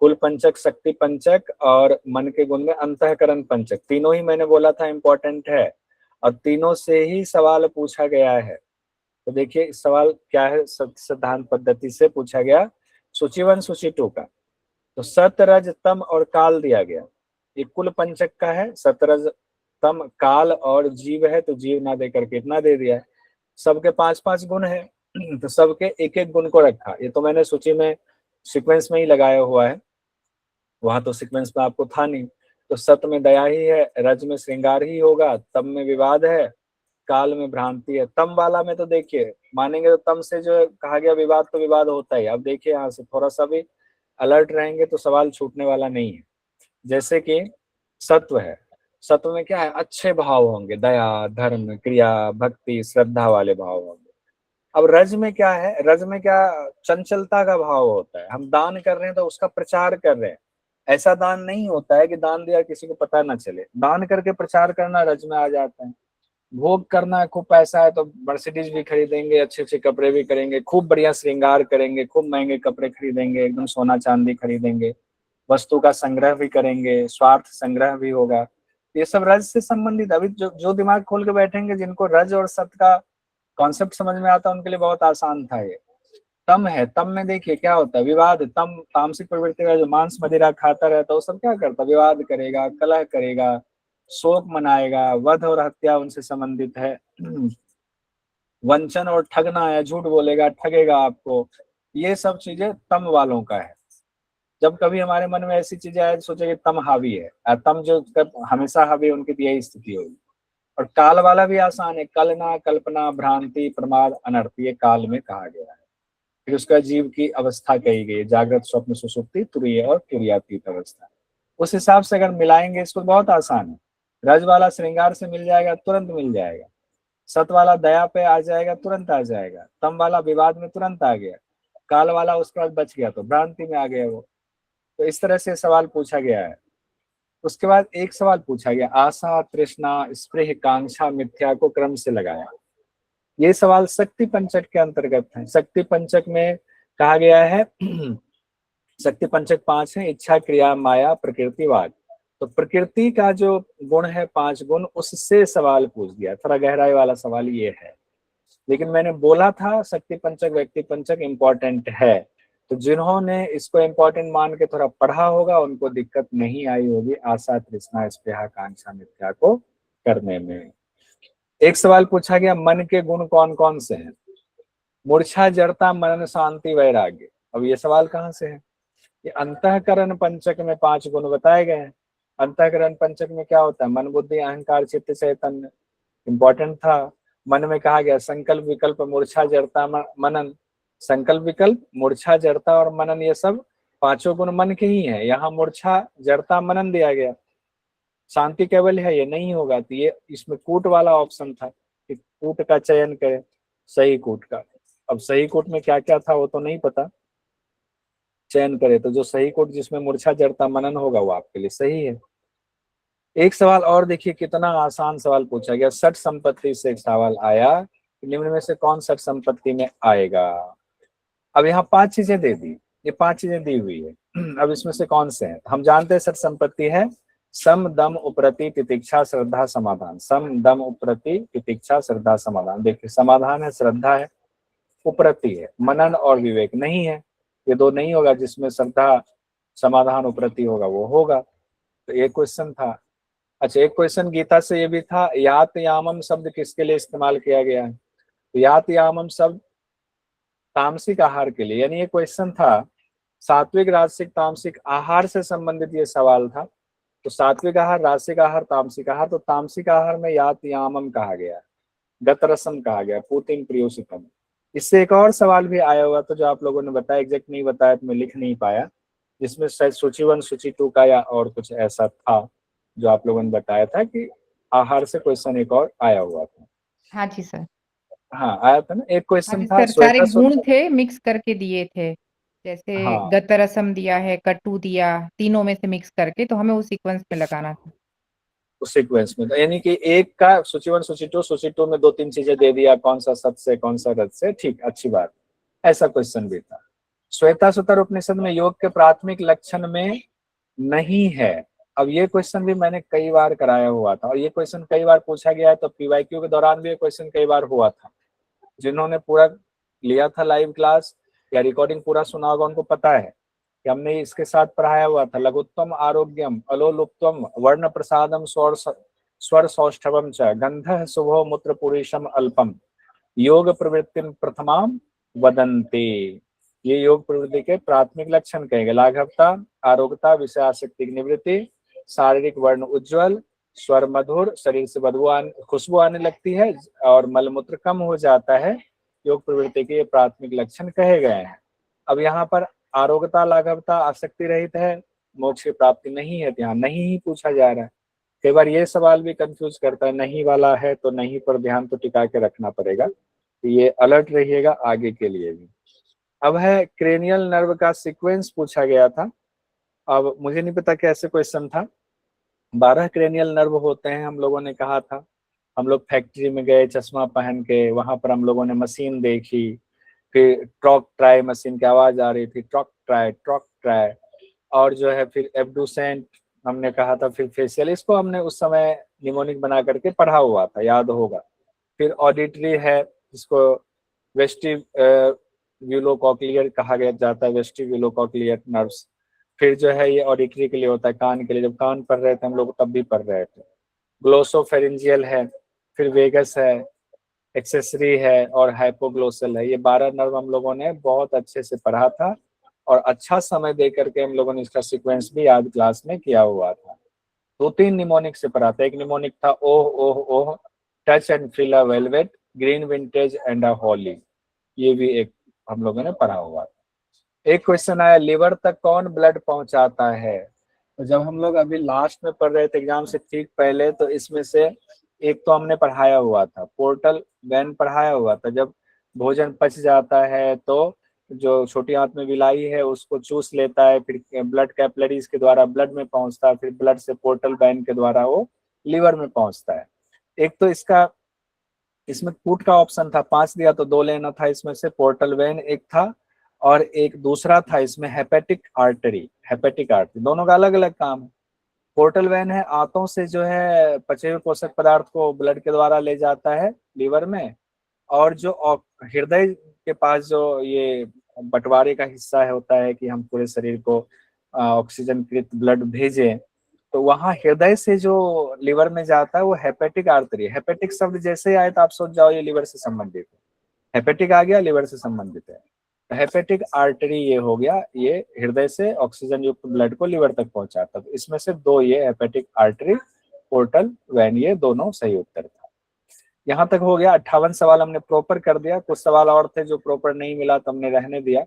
कुल पंचक, शक्ति पंचक और मन के गुण में अंतःकरण पंचक, तीनों ही मैंने बोला था इंपॉर्टेंट है, और तीनों से ही सवाल पूछा गया है। तो देखिए इस सवाल क्या है, सिद्धांत पद्धति से पूछा गया सूची 1 सूची 2 का, तो सतरज तम और काल दिया गया, ये कुल पंचक का है, सतरज तम काल और जीव है, तो जीव ना दे करके इतना दे दिया है, सबके 5-5 गुण है, तो सबके एक एक गुण को रखा, ये तो मैंने सूची में सीक्वेंस में ही लगाया हुआ है, वहां तो सीक्वेंस में आपको था नहीं, तो सत में दया ही है, रज में श्रृंगार ही होगा, तम में विवाद है, काल में भ्रांति है, तम वाला में तो देखिए मानेंगे तो तम से जो कहा गया विवाद, तो विवाद होता ही, अब देखिए यहाँ से थोड़ा सा भी अलर्ट रहेंगे तो सवाल छूटने वाला नहीं है। जैसे कि सत्व है, सत्व में क्या है, अच्छे भाव होंगे, दया धर्म क्रिया भक्ति श्रद्धा वाले भाव होंगे। अब रज में क्या है, रज में क्या, चंचलता का भाव होता है, हम दान कर रहे हैं तो उसका प्रचार कर रहे हैं, ऐसा दान नहीं होता है कि दान दिया किसी को पता ना चले, दान करके प्रचार करना रज में आ जाता है। भोग करना है, खूब पैसा है तो मर्सिडीज भी खरीदेंगे, अच्छे अच्छे कपड़े भी करेंगे, खूब बढ़िया श्रृंगार करेंगे, खूब महंगे कपड़े खरीदेंगे, एकदम सोना चांदी खरीदेंगे, वस्तु का संग्रह भी करेंगे, स्वार्थ संग्रह भी होगा, ये सब रज से संबंधित। अभी जो दिमाग खोल के बैठेंगे, जिनको रज और सत का कॉन्सेप्ट समझ में आता है, उनके लिए बहुत आसान था ये। तम है, तम में देखिए क्या होता है, विवाद, तम तामसिक प्रवृत्ति का, जो मांस मदिरा खाता रहता है वो सब क्या करता है, विवाद करेगा, कलह करेगा, शोक मनाएगा, वध और हत्या उनसे संबंधित है, वंचन और ठगना है, झूठ बोलेगा, ठगेगा आपको, ये सब चीजें तम वालों का है। जब कभी हमारे मन में ऐसी चीजें आए, सोचे कि तम हावी है, तम जो हमेशा हावी है, उनकी यही स्थिति होगी। और काल वाला भी आसान है, कलना कल्पना भ्रांति प्रमाद अनर्थ, ये काल में कहा गया है। फिर उसका जीव की अवस्था कही गई, जागृत स्वप्न सुसुप्ति तुरीय और तुरीयातीत अवस्था, उस हिसाब से अगर मिलाएंगे इसको बहुत आसान है, रज वाला श्रृंगार से मिल जाएगा, तुरंत मिल जाएगा, सत वाला दया पे आ जाएगा, तुरंत आ जाएगा। तम वाला विवाद में तुरंत आ गया। काल वाला उसके बाद बच गया तो भ्रांति में आ गया वो। तो इस तरह से सवाल पूछा गया है। उसके बाद एक सवाल पूछा गया, आशा तृष्णा स्पृह कांक्षा मिथ्या को क्रम से लगाया। ये सवाल शक्ति पंचक के अंतर्गत है। शक्ति पंचक में कहा गया है शक्ति पंचक 5 है, इच्छा क्रिया माया प्रकृतिवाद। तो प्रकृति का जो गुण है 5 गुण, उससे सवाल पूछ दिया। थोड़ा गहराई वाला सवाल ये है। लेकिन मैंने बोला था शक्ति पंचक व्यक्ति पंचक इंपॉर्टेंट है, तो जिन्होंने इसको इंपॉर्टेंट मान के थोड़ा पढ़ा होगा उनको दिक्कत नहीं आई होगी आशा तृष्णा स्पृहा कांक्षा मिथ्या को करने में। एक सवाल पूछा गया, मन के गुण कौन कौन से हैं? मूर्छा जड़ता मनन शांति वैराग्य। अब ये सवाल कहाँ से है? ये अंतःकरण पंचक में 5 गुण बताए गए हैं। अंतःकरण पंचक में क्या होता है? मन बुद्धि अहंकार चित्त चैतन्य। इंपॉर्टेंट था। मन में कहा गया संकल्प विकल्प मूर्छा जड़ता मनन। संकल्प विकल्प मूर्छा जड़ता और मनन, ये सब 5 गुण मन के ही है। यहाँ मूर्छा जड़ता मनन दिया गया। शांति केवल है, ये नहीं होगा। तो ये इसमें कूट वाला ऑप्शन था कि कूट का चयन करें, सही कूट का। अब सही कूट में क्या क्या था वो तो नहीं पता, चयन करे तो जो सही कूट जिसमें मूर्छा जड़ता मनन होगा वो आपके लिए सही है। एक सवाल और देखिए, कितना आसान सवाल पूछा गया। षट संपत्ति से एक सवाल आया, निम्न में से कौन षट संपत्ति में आएगा? अब यहाँ 5 चीजें दे दी, ये 5 चीजें दी हुई है। अब इसमें से कौन से हैं? हम जानते हैं षट संपत्ति है सम दम उपरति तितिक्षा श्रद्धा समाधान। सम दम उपरति तितिक्षा श्रद्धा समाधान। देखिए, समाधान है, श्रद्धा है, उपरति है, मनन और विवेक नहीं है। ये दो नहीं होगा, जिसमें श्रद्धा समाधान उपरति होगा वो होगा। तो एक क्वेश्चन था। अच्छा, एक क्वेश्चन गीता से ये भी था, यात यामम शब्द किसके लिए इस्तेमाल किया गया है? तो यात यामम शब्द तामसिक आहार के लिए, यानी ये क्वेश्चन था सात्विक राजसिक तामसिक आहार से संबंधित ये सवाल था। तो सात्विक आहार, राजसिक आहार, तामसिक आहार। तो तामसिक आहार में यात यामम कहा गया, गतरसम कहा गया, पूतिन प्रियोसितम। इससे एक और सवाल भी आया हुआ था जो आप लोगों ने बताया, एग्जैक्ट नहीं बताया तो मैं लिख नहीं पाया, जिसमें शायद सूची 1 सूची 2 का या और कुछ ऐसा था जो आप लोगों ने बताया था कि आहार से क्वेश्चन एक और आया हुआ था। हाँ जी सर। हाँ आया था ना, एक हाँ क्वेश्चन जी था सर, सारे श्वेता गुण सुंदर। थे, मिक्स करके दिए थे। जैसे हाँ, गतरसम दिया है, कटु दिया, तीनों में से मिक्स करके, तो हमें उस सीक्वेंस में लगाना था। उस सीक्वेंस में तो यानी कि एक का सूची 1 सूची 2 में 2-3 चीजें दे दिया, कौन सा सत से कौन सा रत से। ठीक, अच्छी बात। ऐसा क्वेश्चन भी था। श्वेता सुतर उपनिषद में योग के प्राथमिक लक्षण में नहीं है। अब ये क्वेश्चन भी मैंने कई बार कराया हुआ था, और ये क्वेश्चन कई बार पूछा गया है। तो पीवाईक्यू के दौरान भी ये क्वेश्चन कई बार हुआ था। जिन्होंने पूरा लिया था लाइव क्लास या रिकॉर्डिंग पूरा सुना होगा, उनको पता है कि हमने इसके साथ पढ़ाया हुआ था। लघुत्तम आरोग्यम अलोलुप्तम वर्ण प्रसादम स्वर सौष्ठवम च गंध शुभो मूत्र पुरुषम अल्पम योग प्रवृत्ति प्रथमाम वदंते। ये योग प्रवृत्ति के प्राथमिक लक्षण कहेंगे। लाघवता, आरोग्यता, विषयासक्ति की निवृत्ति, शारीरिक वर्ण उज्ज्वल, स्वर मधुर, शरीर से खुशबू आने लगती है और मलमूत्र कम हो जाता है। योग प्रवृत्ति के ये प्राथमिक लक्षण कहे गए हैं। अब यहाँ पर आरोग्यता, लाघवता, आसक्ति रहित है, मोक्ष की प्राप्ति नहीं है, तो यहाँ नहीं ही पूछा जा रहा है। कई बार ये सवाल भी कंफ्यूज करता है, नहीं वाला है तो नहीं पर ध्यान तो टिका के रखना पड़ेगा। तो ये अलर्ट रहिएगा आगे के लिए भी। अब है क्रेनियल नर्व का सीक्वेंस पूछा गया था। अब मुझे नहीं पता कैसे क्वेश्चन था। 12 क्रेनियल नर्व होते हैं, हम लोगों ने कहा था। हम लोग फैक्ट्री में गए चश्मा पहन के, वहां पर हम लोगों ने मशीन देखी। फिर ट्रॉक ट्राई मशीन की आवाज आ रही थी, ट्रॉक ट्राई ट्रॉक ट्राई। और जो है फिर एब्डुसेंट हमने कहा था, फिर फेशियल। इसको हमने उस समय निमोनिक बना करके पढ़ा हुआ था, याद होगा। फिर ऑडिटरी है, जिसको वेस्टिब्यूलोकॉक्लियर कहा गया जाता है, वेस्टिब्यूलोकॉक्लियर नर्व्स। फिर जो है ये ऑडिटरी के लिए होता है, कान के लिए। जब कान पढ़ रहे थे हम लोग तब भी पढ़ रहे थे। ग्लोसोफेरेंजियल है, फिर वेगस है, एक्सेसरी है और हाइपोग्लोसल है। ये 12 नर्व हम लोगों ने बहुत अच्छे से पढ़ा था, और अच्छा समय दे करके हम लोगों ने इसका सीक्वेंस भी याद क्लास में किया हुआ था। 2-3 निमोनिक से पढ़ा था। एक निमोनिक था oh oh oh, touch and feel a velvet, green vintage and a holly. ये भी एक हम लोगों ने पढ़ा हुआ था। एक क्वेश्चन आया, लिवर तक कौन ब्लड पहुंचाता है? तो जब हम लोग अभी लास्ट में पढ़ रहे थे एग्जाम से ठीक पहले, तो इसमें से एक तो हमने पढ़ाया हुआ था, पोर्टल वेन पढ़ाया हुआ था। जब भोजन पच जाता है तो जो छोटी आंत में विलाई है उसको चूस लेता है, फिर ब्लड कैपिलरीज के द्वारा ब्लड में पहुंचता है, फिर ब्लड से पोर्टल वेन के द्वारा वो लीवर में पहुंचता है। एक तो इसका, इसमें कूट का ऑप्शन था, 5 दिया तो 2 लेना था, इसमें से पोर्टल वेन एक था और एक दूसरा था इसमें हेपेटिक आर्टरी। हेपेटिक आर्टरी दोनों का अलग अलग काम है। पोर्टल वेन है आंतों से जो है पचे हुए पोषक पदार्थ को ब्लड के द्वारा ले जाता है लीवर में, और जो हृदय के पास जो ये बंटवारे का हिस्सा है होता है कि हम पूरे शरीर को ऑक्सीजन कृत ब्लड भेजें, तो वहां हृदय से जो लीवर में जाता है वो हेपेटिक आर्टरी। हेपेटिक शब्द जैसे ही आए तो आप सोच जाओ ये लीवर से संबंधित है, हेपेटिक आ गया लीवर से संबंधित है। हेपेटिक आर्टरी ये हो गया, ये हृदय से ऑक्सीजन युक्त ब्लड को लीवर तक पहुंचाता। तो इसमें से 2 ये हेपेटिक आर्टरी, पोर्टल वेन, ये दोनों सही उत्तर था। यहाँ तक हो गया। 58 सवाल हमने प्रॉपर कर दिया, कुछ सवाल और थे जो प्रॉपर नहीं मिला तो हमने रहने दिया।